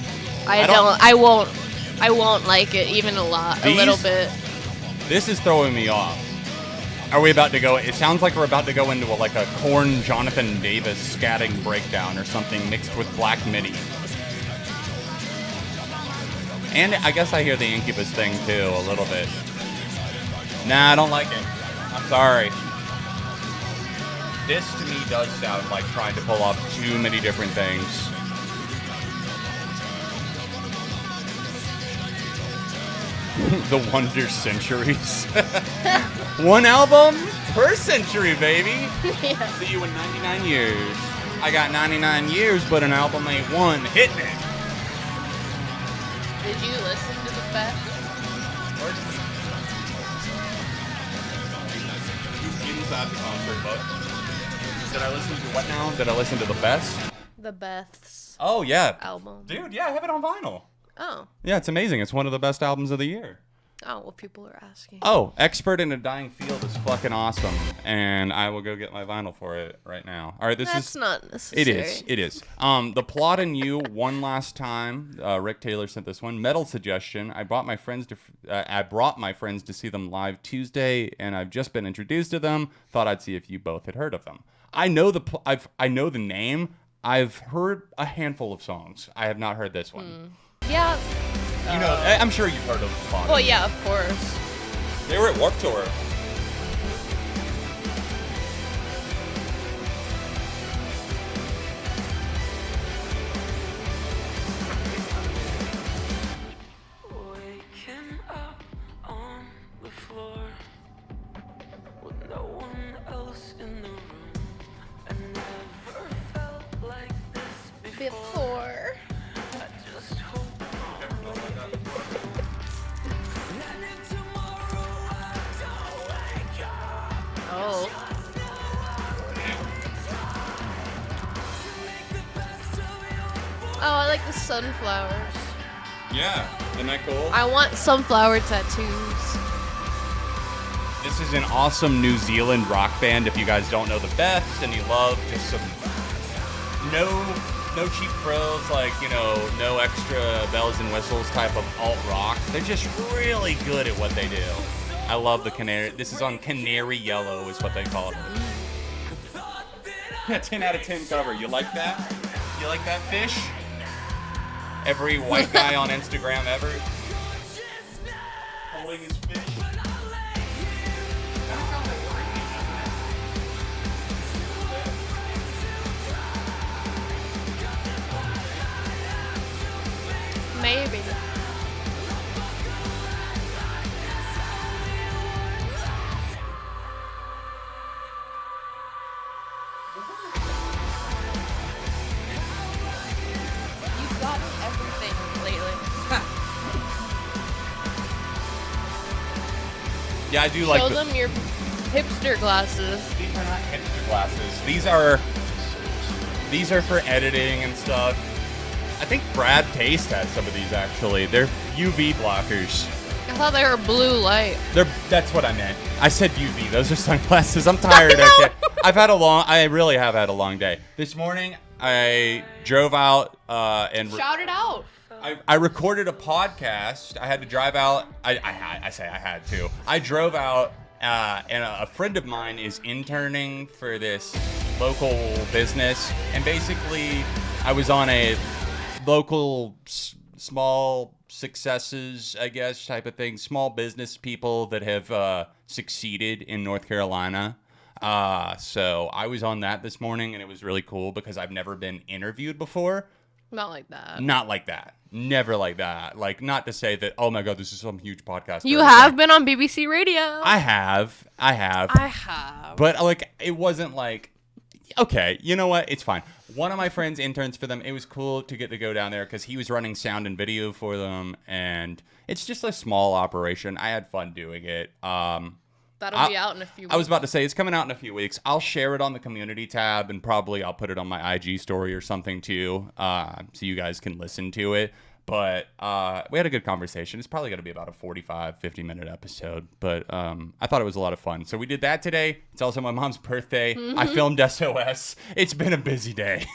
I won't like it even a lot. A little These- bit. This is throwing me off. Are we about to go? It sounds like we're about to go into like a Korn Jonathan Davis scatting breakdown or something mixed with Black Midi. And I guess I hear the Incubus thing too a little bit. Nah, I don't like it. I'm sorry. This to me does sound like trying to pull off too many different things. The Wonder Centuries. One album per century, baby. Yeah. See you in 99 years. I got 99 years, but an album ain't one. Hitting it. Did you listen to the best? Inside the concert, but did I listen to what now? Did I listen to the best? The Beth's Oh yeah, album. dude. Yeah, I have it on vinyl. Oh. Yeah, it's amazing. It's one of the best albums of the year. Oh, well, people are asking. Oh, Expert in a Dying Field is fucking awesome, and I will go get my vinyl for it right now. All right, this That's is. not necessary. It is. It is. The Plot and You, One Last Time. Rick Taylor sent this one. Metal Suggestion. I brought my friends to see them live Tuesday, and I've just been introduced to them. Thought I'd see if you both had heard of them. I know the name. I've heard a handful of songs. I have not heard this one. Yeah. You know, I'm sure you've heard of the Plot. Well, yeah, of course. They were at Warped Tour. Waking up on the floor with no one else in the room. I never felt like this before. I just hope and if tomorrow I don't wake up. Oh. Oh, I like the sunflowers. Yeah, isn't that cool? I want sunflower tattoos. This is an awesome New Zealand rock band. If you guys don't know the best and you love just some no cheap frills, like, you know, no extra bells and whistles type of alt rock. They're just really good at what they do. I love the Canary. This is on Canary Yellow is what they call it. 10 out of 10 cover. You like that? You like that fish? Every white guy on Instagram ever holding his fish. Yeah, I do Show like them your hipster glasses. These are not hipster glasses. These are for editing and stuff. I think Brad Taste has some of these actually. They're UV blockers. I thought they were blue light. That's what I meant. I said UV. Those are sunglasses. I'm tired. Okay. I really have had a long day. This morning I drove out and Shout it out. I recorded a podcast. I had to drive out. I say I had to. I drove out, and a friend of mine is interning for this local business. And basically, I was on a local small successes, I guess, type of thing. Small business people that have succeeded in North Carolina. So I was on that this morning, and it was really cool because I've never been interviewed before. Not like that. Not like that. Never like that. Like, not to say that, oh my God, this is some huge podcast. You have been on BBC Radio. I have. But, like, it wasn't like, okay, you know what? It's fine. One of my friends interns for them. It was cool to get to go down there because he was running sound and video for them. And it's just a small operation. I had fun doing it. That'll be out in a few weeks. I was about to say, it's coming out in a few weeks. I'll share it on the community tab, and probably I'll put it on my IG story or something too, so you guys can listen to it. But we had a good conversation. It's probably going to be about a 45, 50-minute episode. But I thought it was a lot of fun. So we did that today. It's also my mom's birthday. I filmed SOS. It's been a busy day.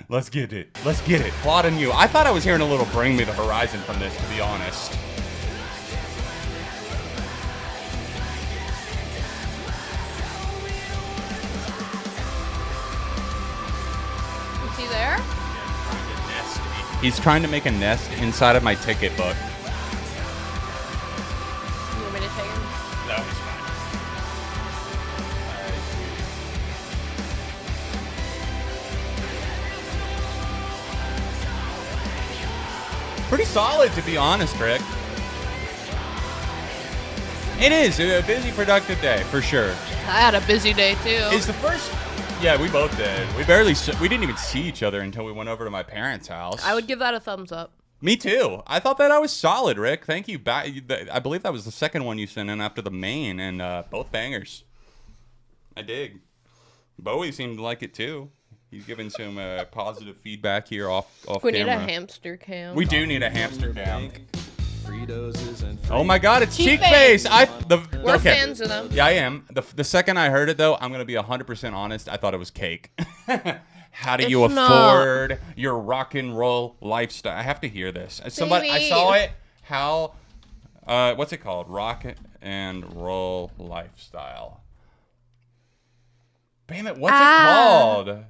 Let's get it. Applauding you. I thought I was hearing a little Bring Me the Horizon from this, to be honest. There? He's trying to make a nest inside of my ticket book. You want me to take him? No, he's fine. Pretty solid, to be honest, Rick. It is a busy, productive day, for sure. I had a busy day, too. It's the first... Yeah, we both did. We didn't even see each other until we went over to my parents' house. I would give that a thumbs up. Me too. I thought that I was solid, Rick. Thank you. I believe that was the second one you sent in after the main, and both bangers. I dig. Bowie seemed to like it too. He's giving some positive feedback here off camera. We need a hamster cam. We do need a hamster cam. And Oh my God, it's Cheek Face. Face. We're fans of them. Yeah, I am. The second I heard it, though, I'm going to be 100% honest. I thought it was cake. How do you afford your rock and roll lifestyle? I have to hear this. I saw it. How, what's it called? Rock and roll lifestyle. Damn it, what's it called?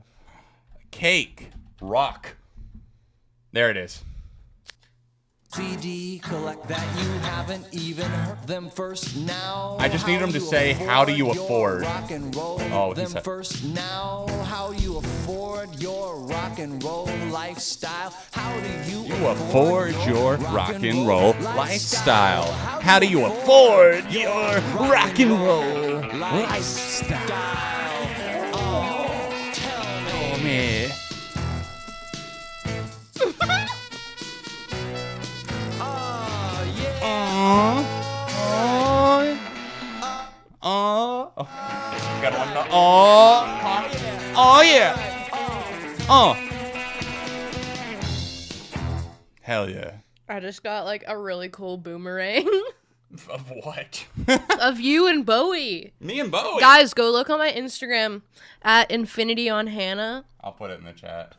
Cake. Rock. There it is. CD, collect that you haven't even heard them first now. I just need him to say, how do you afford? Rock and roll he said. First now, how you afford your rock and roll lifestyle? How do you afford your rock and roll lifestyle? How do you afford your rock and roll lifestyle? Tell me. Yeah. Hell yeah. I just got like a really cool boomerang. Of what? Of you and Bowie. Me and Bowie? Guys, go look on my Instagram at Infinity on Hannah. I'll put it in the chat.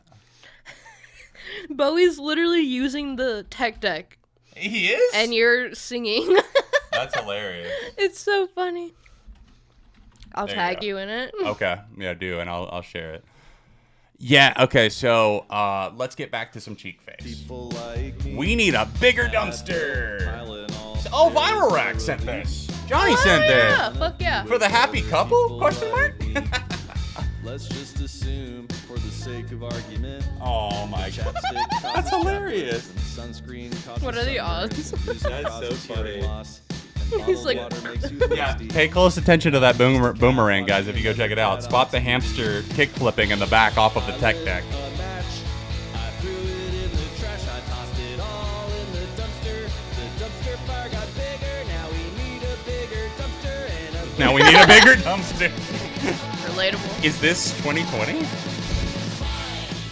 Bowie's literally using the tech deck. He is? And you're singing. That's hilarious. It's so funny. I'll There tag you you in it. Okay. Yeah, do, and I'll share it. Yeah, okay, so let's get back to some Cheek Face. We need a bigger dumpster. Oh, Viral Rack sent this. Johnny sent yeah, this. fuck yeah. For the happy couple? Question mark? Let's just assume, for the sake of argument. Oh my God. That's hilarious. Sunscreen what are the odds? That's so funny. He's like, yeah, pay close attention to that boomerang, guys, if you go check it out. Spot the hamster kick flipping in the back off of the tech deck. Now we need a bigger dumpster. Relatable. Is this 2020?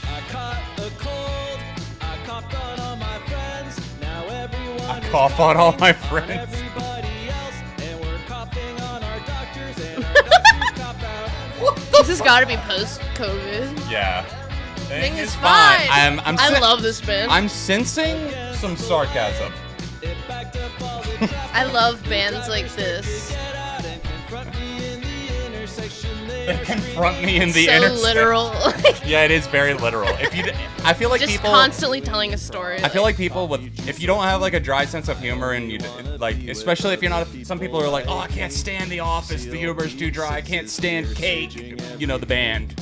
I caught a cold. I coughed on all my friends. Now everyone I is cough on all my coughing on friends. everybody else, and we're coughing on our doctors, and our doctors cop out. This has got to be post-COVID. Yeah. Thing is fine. I love this band. I'm sensing some sarcasm. It backed up all the traffic. I love bands like this. Get out and confront me in the intersection there. They confront me in the So intersection. literal. Yeah, it is very literal. If you, I feel like Just people. constantly telling a story. I feel like people with, if you don't have like a dry sense of humor and you like, especially if you're not, some people are like, oh, I can't stand The Office, the humor's too dry. I can't stand Cake, you know, the band.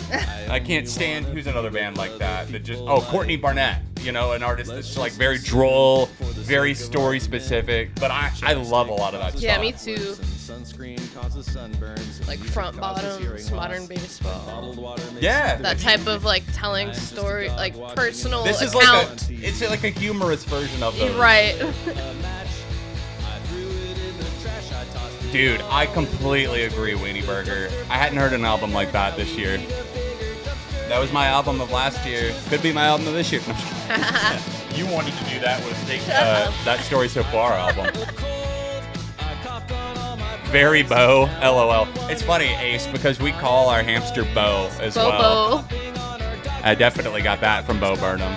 I can't stand, who's another band like that? That just, oh, Courtney Barnett, you know, an artist that's like very droll, very story specific. But I love a lot of that Yeah, stuff. me too. Sunscreen causes sunburns. Like front bottoms, modern baseball. Bottled water makes Yeah. That type of like telling story, like personal This is account. like it's like a humorous version of those. Right. a match. I threw it in the trash. I tossed it. Dude, I completely agree, Weenie Burger. I hadn't heard an album like that this year. That was my album of last year. Could be my album of this year. You wanted to do that with That Story So Far album. Very Bo, LOL. It's funny, Ace, because we call our hamster Bo as well. Bobo. I definitely got that from Bo Burnham.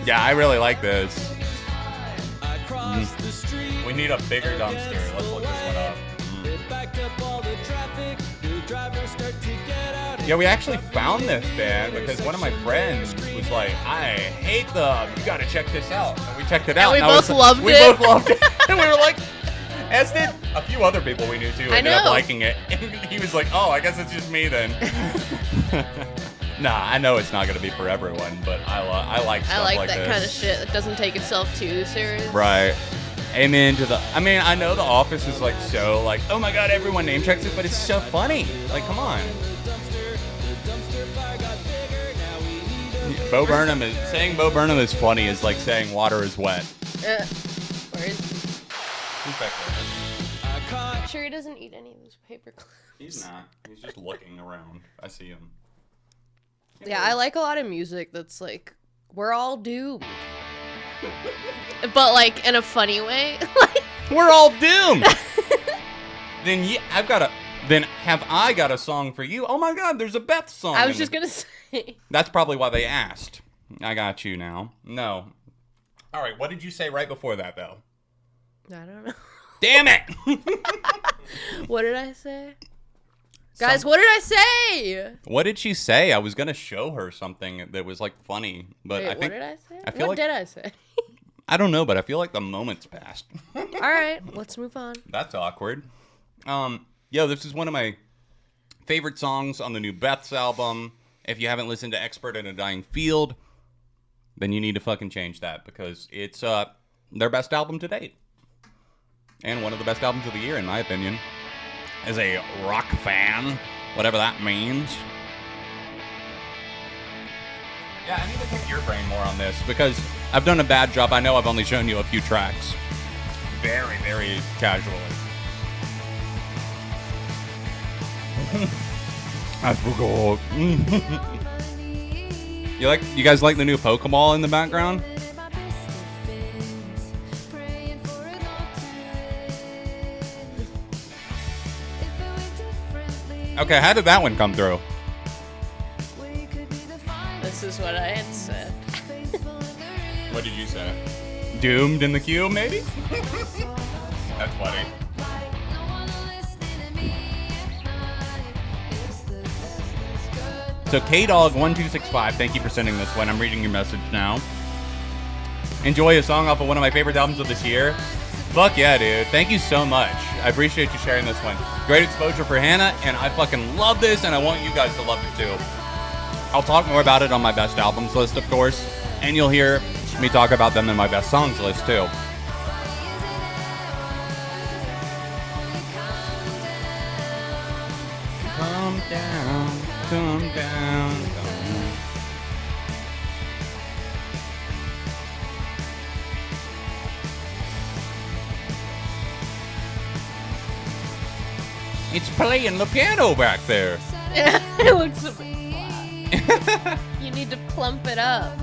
Yeah, I really like this. We need a bigger dumpster. Let's look this one up. Yeah, we actually found this band because one of my friends was like, I hate them. You gotta check this out. And we checked it out. we I was both loved we it. both loved it. And we were like, as did a few other people we knew too I ended up know. liking it. And he was like, oh, I guess it's just me then. Nah, I know it's not gonna be for everyone, but I like stuff I like like that this. kind of shit that doesn't take itself too serious. Right. Amen to the. I mean, I know The Office is like so like, oh my god, everyone name checks it, but it's so funny. Like, come on. Bo Burnham is saying Bo Burnham is funny is like saying water is wet. Where is he? He's back there. Sure, he doesn't eat any of those paper clips. He's not. He's just looking around. I see him. Yeah, I like a lot of music that's like, we're all doomed. But like in a funny way. We're all doomed. Then yeah, I've got a. Then have I got a song for you? Oh my God, there's a Beth song. I was just gonna say. That's probably why they asked. I got you now. No. All right. What did you say right before that though? I don't know. Damn it. What did I say? Guys, what did I say? What did she say? I was gonna show her something that was like funny, but Wait, I think what did I say? I feel What like did I say? I don't know, but I feel like the moment's passed. All right, let's move on. That's awkward. Yo, this is one of my favorite songs on the new Beth's album. If you haven't listened to Expert in a Dying Field, then you need to fucking change that because it's their best album to date. And one of the best albums of the year, in my opinion. As a rock fan, whatever that means. Yeah, I need to pick your brain more on this because I've done a bad job. I know I've only shown you a few tracks. Very, very casually. I forgot. You guys like the new Pokemon in the background? Okay, how did that one come through? This is what I had said. What did you say? Doomed in the queue, maybe? That's funny. So KDog1265, thank you for sending this one. I'm reading your message now. Enjoy a song off of one of my favorite albums of this year. Fuck yeah, dude. Thank you so much. I appreciate you sharing this one. Great exposure for Hannah, and I fucking love this, and I want you guys to love it too. I'll talk more about it on my best albums list, of course, and you'll hear me talk about them in my best songs list too. Calm down, calm down, calm down. It's playing the piano back there. It looks a bit flat. You need to plump it up.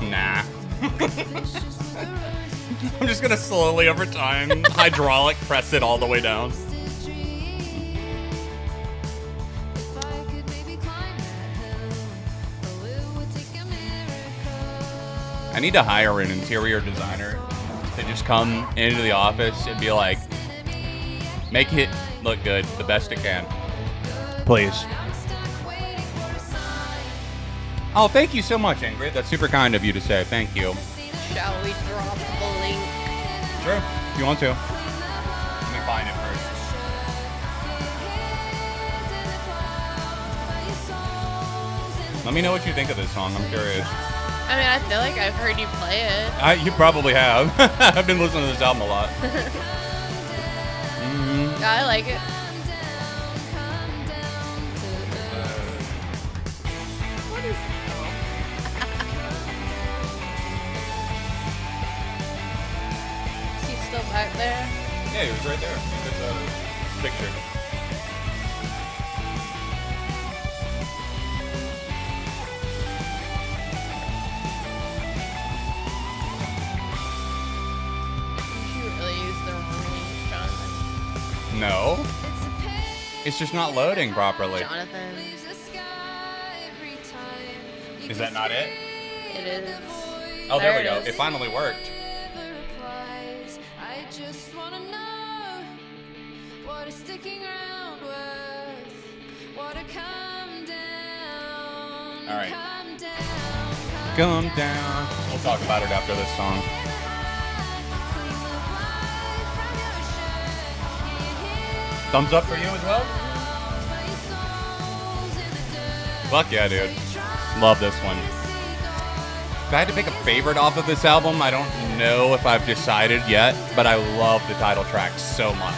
Nah. I'm just gonna slowly over time hydraulic press it all the way down. I need to hire an interior designer to just come into the office and be like, make it look good the best it can. Please. Oh, thank you so much, Ingrid. That's super kind of you to say. Thank you. Shall we drop the link? Sure, if you want to. Let me find it first. Let me know what you think of this song. I'm curious. I mean, I feel like I've heard you play it. You probably have. I've been listening to this album a lot. I like it. What is Is he still back there? Yeah, he was right there. He took the picture. No. It's just not loading properly. Jonathan. Is that not it? It is. Oh, there we go. It finally worked. All right. Come down. We'll talk about it after this song. Thumbs up for you as well? Fuck yeah, dude. Love this one. If I had to pick a favorite off of this album, I don't know if I've decided yet, but I love the title track so much.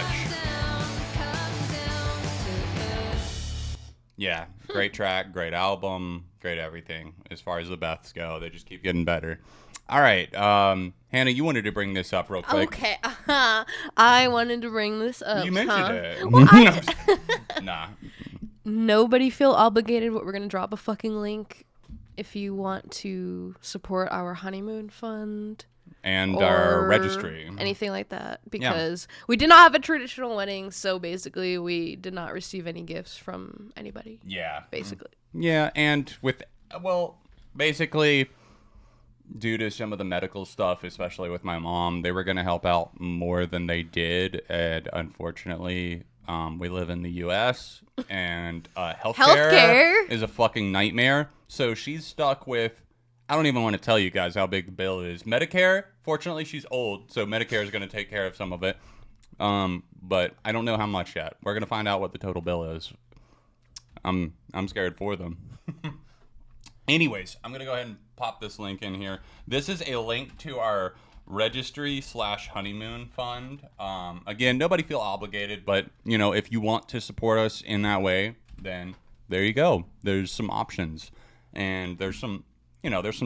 Yeah, great track, great album, great everything. As far as the Beths go, they just keep getting better. All right, Hannah, you wanted to bring this up real quick. Okay, I wanted to bring this up. You mentioned it. Well, Nah. Nobody feel obligated, but we're going to drop a fucking link if you want to support our honeymoon fund. And our registry. Anything like that. Because we did not have a traditional wedding, so basically we did not receive any gifts from anybody. Yeah. Basically. Yeah, and basically, due to some of the medical stuff, especially with my mom, they were going to help out more than they did. And unfortunately, we live in the U.S. and healthcare is a fucking nightmare. So she's stuck with, I don't even want to tell you guys how big the bill is. Medicare, fortunately, she's old, so Medicare is going to take care of some of it. But I don't know how much yet. We're going to find out what the total bill is. I'm scared for them. Anyways, I'm going to go ahead and pop this link in here. This is a link to our registry/honeymoon fund. Again, nobody feel obligated, but if you want to support us in that way, then there you go. There's some options, and there's some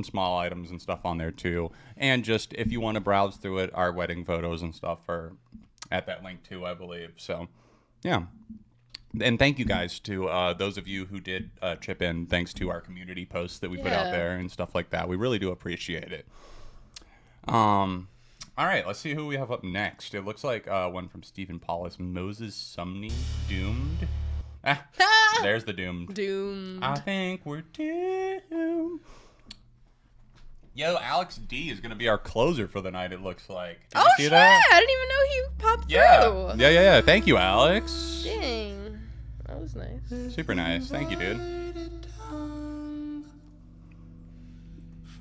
small items and stuff on there too. And just if you want to browse through it, our wedding photos and stuff are at that link too, I believe. So, yeah. And thank you guys to those of you who did chip in, thanks to our community posts that we put out there and stuff like that. We really do appreciate it. All right, let's see who we have up next. It looks like one from Stephen Paulus, Moses Sumney, Doomed. There's the Doomed. Doomed. I think we're doomed. Yo, Alex D is going to be our closer for the night, it looks like. Did you see shit! that? I didn't even know he popped through. Yeah. Thank you, Alex. Dang. That was nice. Super nice. Thank you, dude.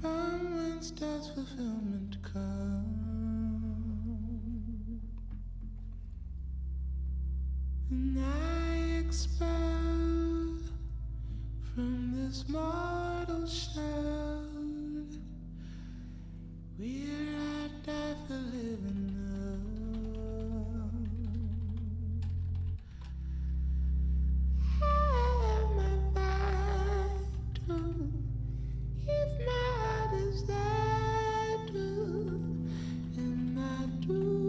From whence does fulfillment come? And I expel from this mortal shell where I die for living now. Am I vital? If my heart is that true, am I true?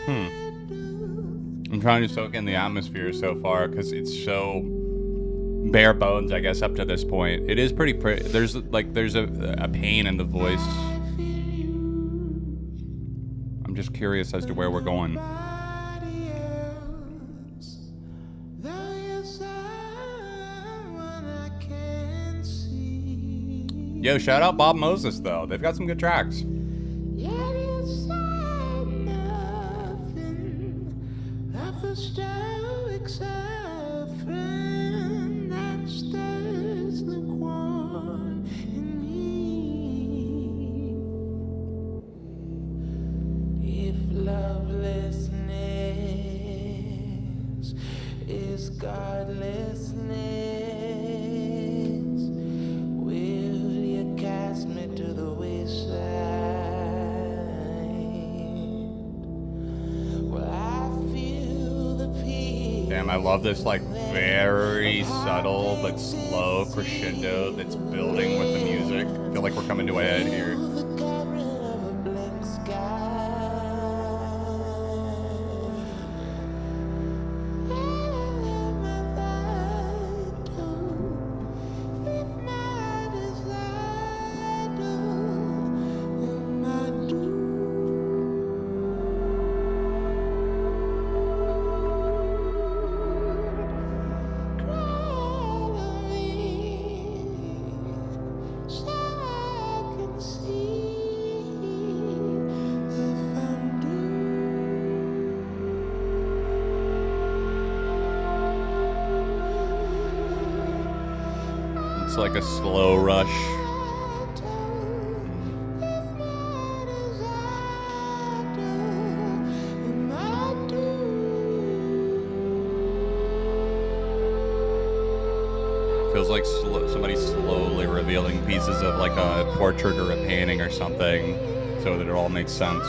I'm trying to soak in the atmosphere so far because it's so bare bones, I guess, up to this point. It is pretty there's a pain in the voice. I'm just curious as to where we're going. Yo, shout out Bob Moses, though. They've got some good tracks. Damn, I love this like very subtle but slow crescendo that's building with the music. I feel like we're coming to a head here. It's like a slow rush. Feels like somebody slowly revealing pieces of like a portrait or a painting or something so that it all makes sense.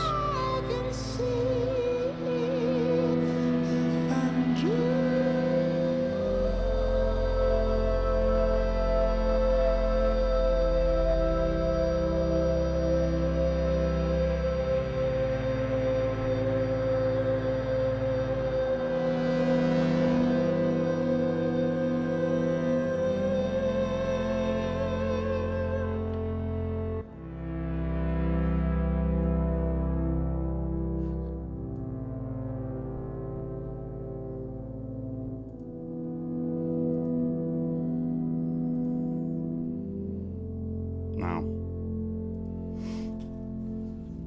Wow.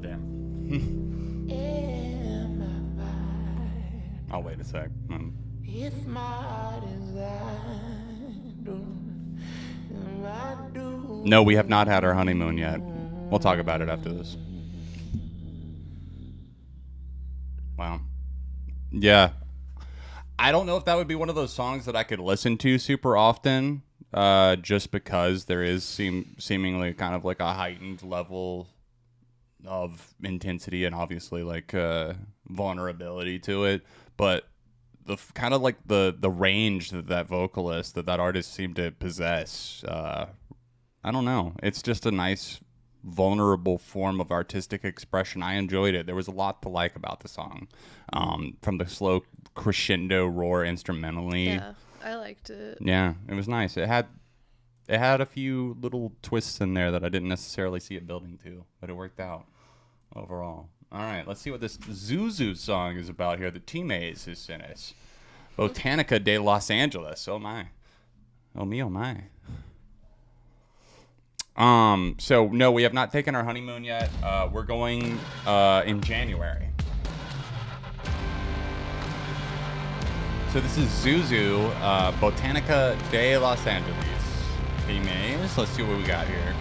Damn. I'll wait a sec. No, we have not had our honeymoon yet. We'll talk about it after this. Wow. Yeah. I don't know if that would be one of those songs that I could listen to super often. Just because there is seemingly kind of like a heightened level of intensity and obviously like vulnerability to it, but the kind of like the range that vocalist that artist seemed to possess, I don't know, it's just a nice vulnerable form of artistic expression. I enjoyed it. There was a lot to like about the song, from the slow crescendo roar instrumentally. Yeah, I liked it. Yeah, it was nice. It had a few little twists in there that I didn't necessarily see it building to, but it worked out overall. All right, let's see what this Zuzu song is about here. The T-Maze has sent us. Botanica de Los Angeles. Oh my. Oh me, oh my. So no, we have not taken our honeymoon yet. We're going in January. So this is Zuzu, Botanica de Los Angeles. T-Maze. Let's see what we got here.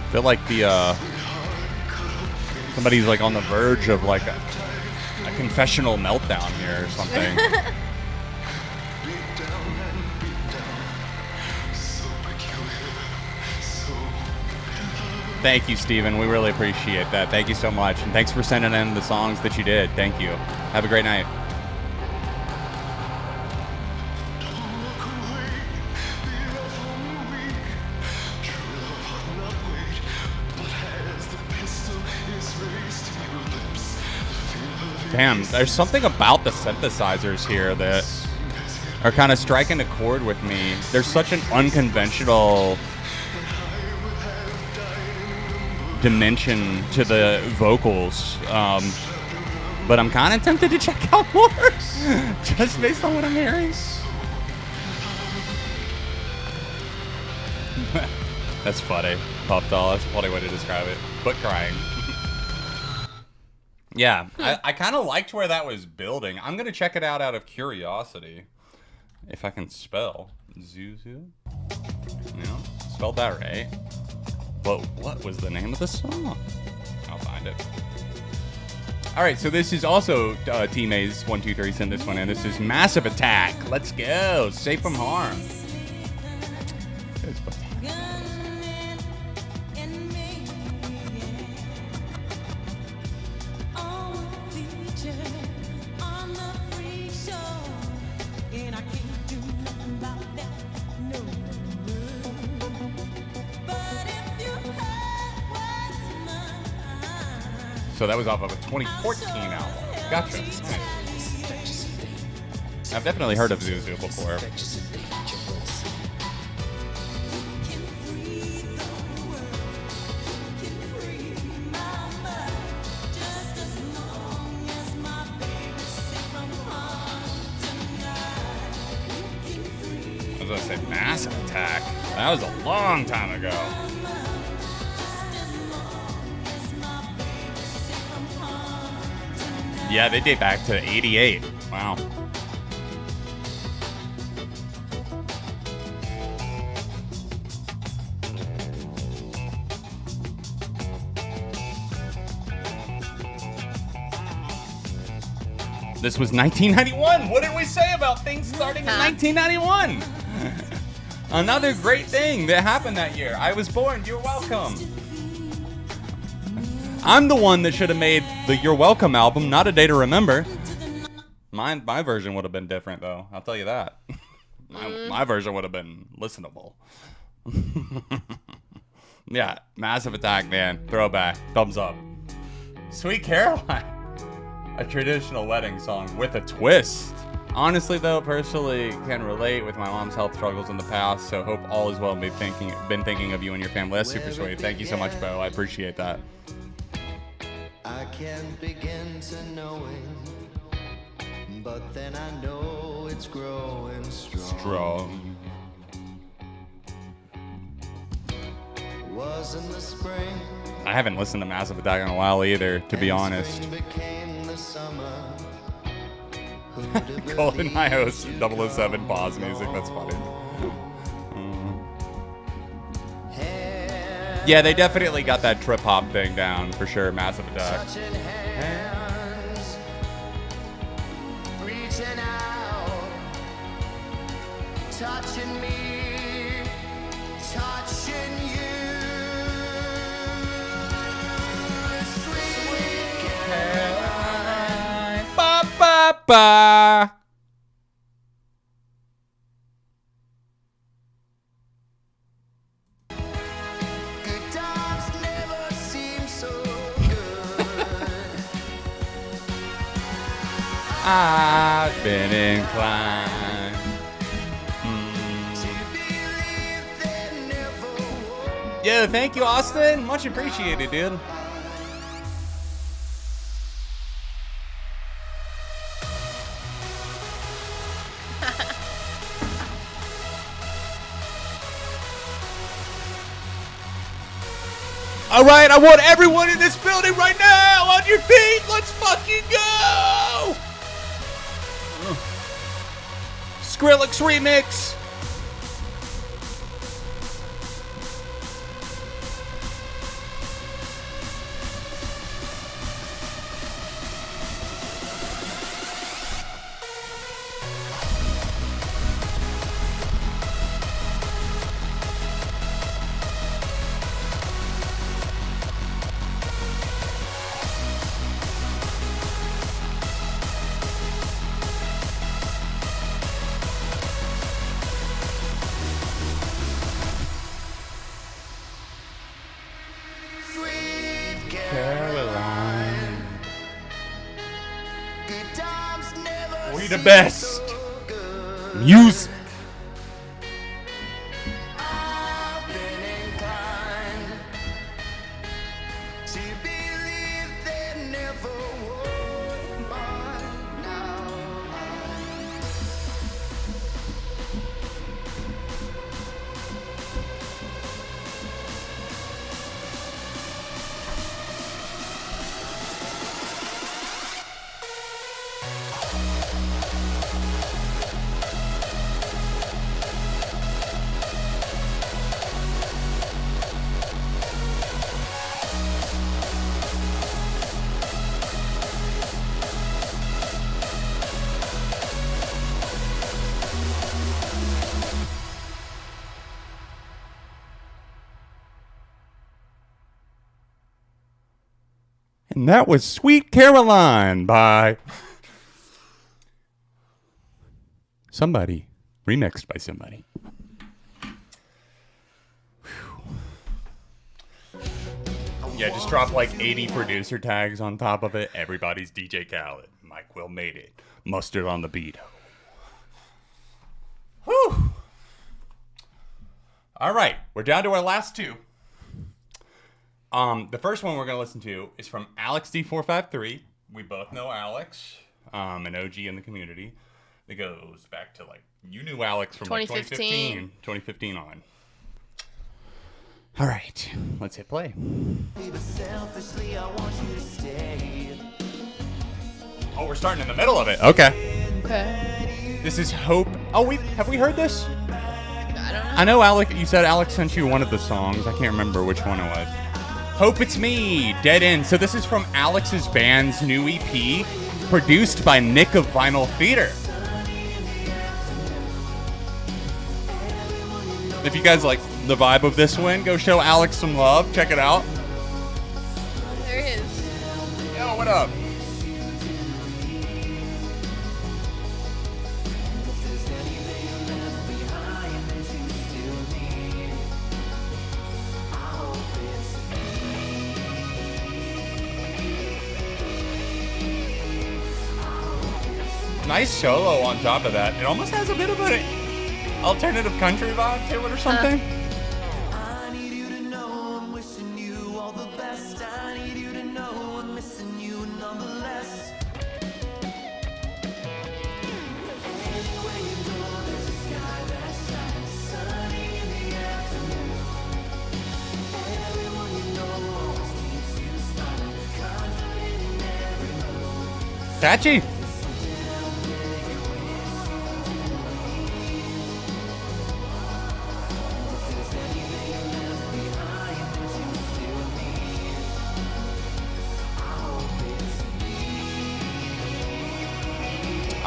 I feel like somebody's like on the verge of like a confessional meltdown here or something. Thank you, Steven. We really appreciate that. Thank you so much. And thanks for sending in the songs that you did. Thank you. Have a great night. Damn, there's something about the synthesizers here that are kind of striking a chord with me. There's such an unconventional dimension to the vocals, but I'm kind of tempted to check out more just based on what I'm hearing. That's funny. Puff doll, that's a funny way to describe it. But crying. Yeah, I kind of liked where that was building. I'm going to check it out of curiosity. If I can spell. Zuzu? No, spelled that right. But what was the name of the song? I'll find it. All right, so this is also Teammates 123 sent this one in. This is Massive Attack. Let's go. Safe from harm. So that was off of a 2014 album. Gotcha. Nice. I've definitely heard of Zuzu before. I was going to say Massive Attack. That was a long time ago. Yeah, they date back to 88. Wow. This was 1991. What did we say about things starting in 1991? Another great thing that happened that year. I was born. You're welcome. I'm the one that should have made the You're Welcome album, not A Day to Remember. My version would have been different, though. I'll tell you that. My version would have been listenable. Yeah, Massive Attack, man. Throwback. Thumbs up. Sweet Caroline. A traditional wedding song with a twist. Honestly, though, personally can relate with my mom's health struggles in the past, so hope all is well and been thinking of you and your family. That's super sweet. Thank you so much, Bo. I appreciate that. I can't begin to knowing, but then I know it's growing strong. Was in the spring. I haven't listened to Massive Attack in a while either, to be honest. Golden My Host 007 pause music, that's funny. Yeah, they definitely got that trip hop thing down for sure. Massive Attack. Touching hands, reaching out, touching me, touching you. Sweet Caroline. Ba ba ba. I've been inclined. Yo, thank you, Austin. Much appreciated, dude. All right, I want everyone in this building right now on your feet. Let's fucking go. Skrillex remix. the best music. I've been inclined to believe there never would, but now And that was Sweet Caroline by somebody, remixed by somebody. Yeah, just drop like 80 producer tags on top of it. Everybody's DJ Khaled. Mike Will made it. Mustard on the beat. Whew. All right, we're down to our last two. The first one we're going to listen to is from Alex D453. We both know Alex, an OG in the community. It goes back to, like, you knew Alex from 2015. 2015 on. All right, let's hit play. selfishly I want you to stay. Oh, we're starting in the middle of it. Okay. Okay. This is Hope. Oh, have we heard this? I don't know. I know Alex. You said Alex sent you one of the songs. I can't remember which one it was. Hope It's Me, Dead End. So this is from Alex's band's new EP, produced by Nick of Vinyl Theater. If you guys like the vibe of this one, go show Alex some love. Check it out. There he is. Yo, what up? Nice solo on top of that. It almost has a bit of an alternative country vibe to it or something. I need you to know I'm wishing you all the best. I need you to know I'm missing you nonetheless. Anywhere you go, there's a sky that shines sunny in the afternoon. Everyone you know always keeps you smiling, confident in every move. Catchy.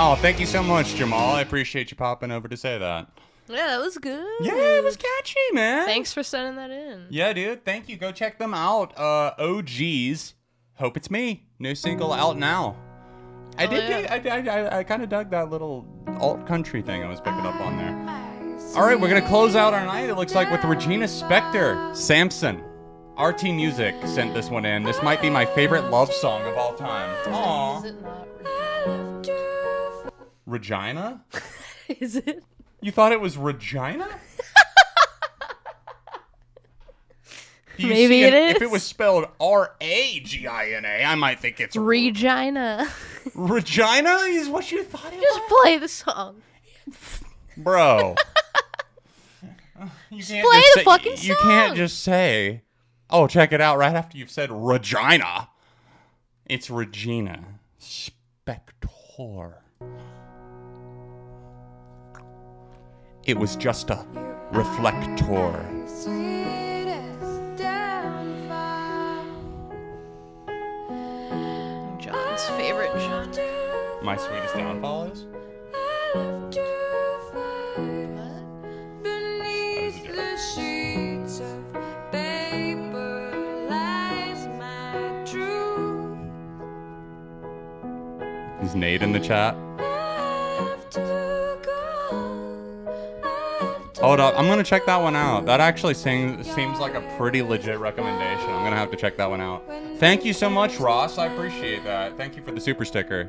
Oh, thank you so much, Jamal. I appreciate you popping over to say that. Yeah, that was good. Yeah, it was catchy, man. Thanks for sending that in. Yeah, dude. Thank you. Go check them out. OGs. Hope It's Me. New single out now. I kind of dug that little alt country thing I was picking up on there. All right, we're going to close out our night, it looks like, with Regina Spektor. Samson. RT Music sent this one in. This might be my favorite love song of all time. Is Aww. it not? Regina? Is it? You thought it was Regina? Do you Maybe see it is. If it was spelled Ragina, I might think it's Regina. Regina is what you thought it Just was? play the song. Bro. You can't play just the say, fucking You can't song. just say, oh, check it out right after you've said Regina. It's Regina Spektor. It was just a reflector. John's favorite genre. My sweetest downfall is? Is Nate in the chat? Hold up, I'm gonna check that one out. That actually seems like a pretty legit recommendation. I'm gonna have to check that one out. Thank you so much, Ross. I appreciate that. Thank you for the super sticker.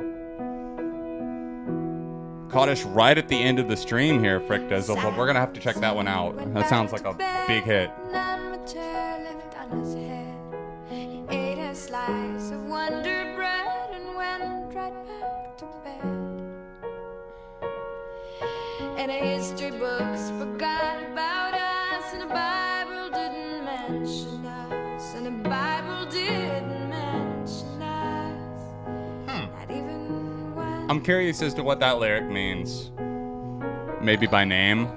caught us right at the end of the stream here, Frick Dizzle, but we're gonna have to check that one out. That sounds like a big hit. He ate a slice of Wonder Bread and went right back to bed. And the history books forgot about us, and the Bible didn't mention us, and the Bible didn't mention us. Not even one. I'm curious as to what that lyric means. Maybe by name.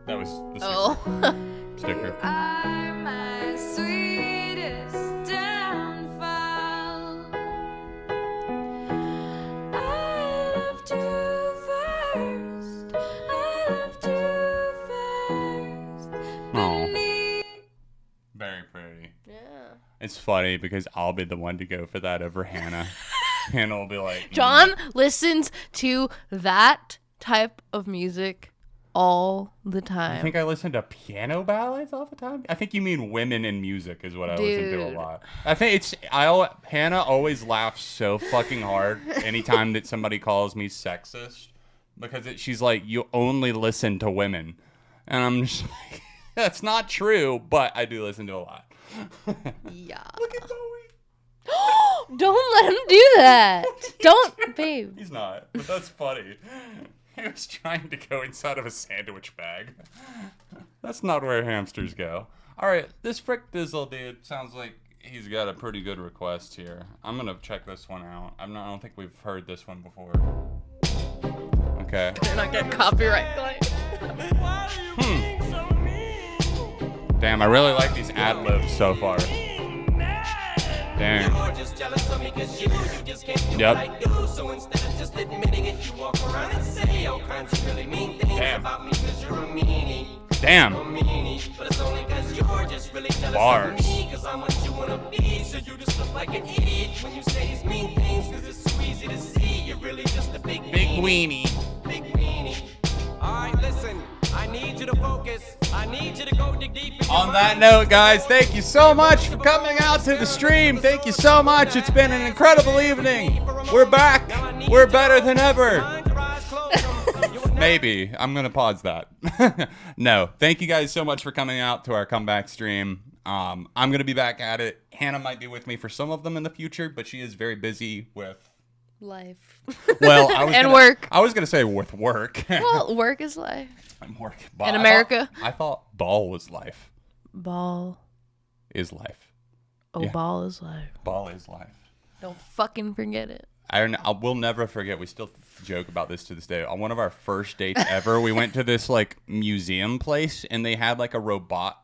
That was the sticker. Are my sweetest downfall. I loved you first. I loved you first. Oh. Very pretty. Yeah. It's funny because I'll be the one to go for that over Hannah. Hannah will be like, John listens to that type of music all the time. I think I listen to piano ballads all the time. I think you mean women in music is what I listen to a lot. I think Hannah always laughs so fucking hard anytime that somebody calls me sexist because she's like, you only listen to women. And I'm just like, that's not true, but I do listen to a lot. Yeah. Look at Bowie. Don't let him do that. Don't, babe. He's not, but that's funny. He was trying to go inside of a sandwich bag. That's not where hamsters go. All right, this Frick Dizzle dude sounds like he's got a pretty good request here. I'm gonna check this one out. I don't think we've heard this one before. Okay. They're not getting copyright claim. Damn, I really like these ad libs so far. Damn. Yep. Damn. Bars. Big weenie. Alright, listen. I need you to focus. I need you to go dig deep. On that note, guys, thank you so much for coming out to the stream. Thank you so much. It's been an incredible evening. We're back. We're better than ever. Maybe. I'm going to pause that. No. Thank you guys so much for coming out to our comeback stream. I'm going to be back at it. Hannah might be with me for some of them in the future, but she is very busy with Life. Well, work. I was going to say with work. Well, work is life. Work. In America. I thought ball was life. Ball Is life. Oh, Yeah. ball is life. Ball is life. Don't fucking forget it. I will never forget. We still joke about this to this day. On one of our first dates ever, we went to this like museum place, and they had like a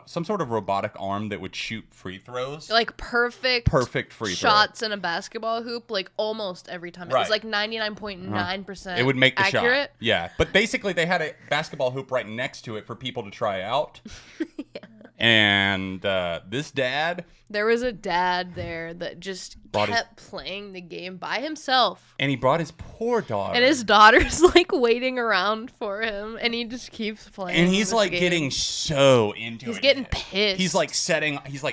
some sort of robotic arm that would shoot free throws. Like perfect free shots in a basketball hoop, like almost every time. It was like 99.9%. It would make the accurate. shot. Yeah, but basically they had a basketball hoop right next to it for people to try out. Yeah. And this dad. There was a dad there that just kept playing the game by himself. And he brought his poor daughter. And his daughter's like waiting around for him, and he just keeps playing. And he's like getting so into it. He's getting pissed. He's like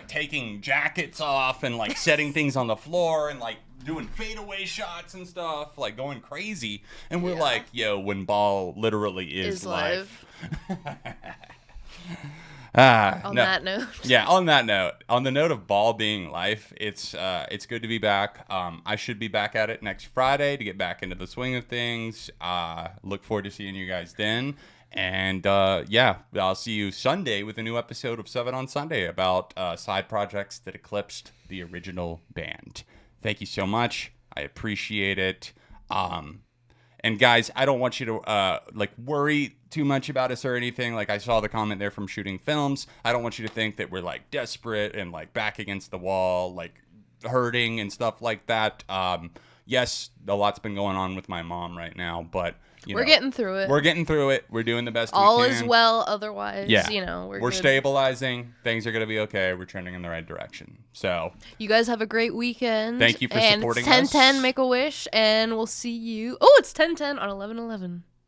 taking jackets off and like setting things on the floor and like doing fadeaway shots and stuff, like going crazy. And we're like, yo, when ball literally is life. On that note. Yeah, on that note. On the note of ball being life, it's good to be back. I should be back at it next Friday to get back into the swing of things. Look forward to seeing you guys then. And yeah, I'll see you Sunday with a new episode of 7 on Sunday about side projects that eclipsed the original band. Thank you so much. I appreciate it. And guys, I don't want you to worry too much about us or anything. Like I saw the comment there from Shooting Films. I don't want you to think that we're like desperate and like back against the wall, like hurting and stuff like that. Yes, a lot's been going on with my mom right now, but we're getting through it. We're getting through it. We're doing the best we can. All is well otherwise. Yeah. We're good. Stabilizing. Things are going to be okay. We're trending in the right direction. So you guys have a great weekend. Thank you for supporting us. It's 10/10, make a wish, and we'll see you. Oh, it's 10/10 on 11/11.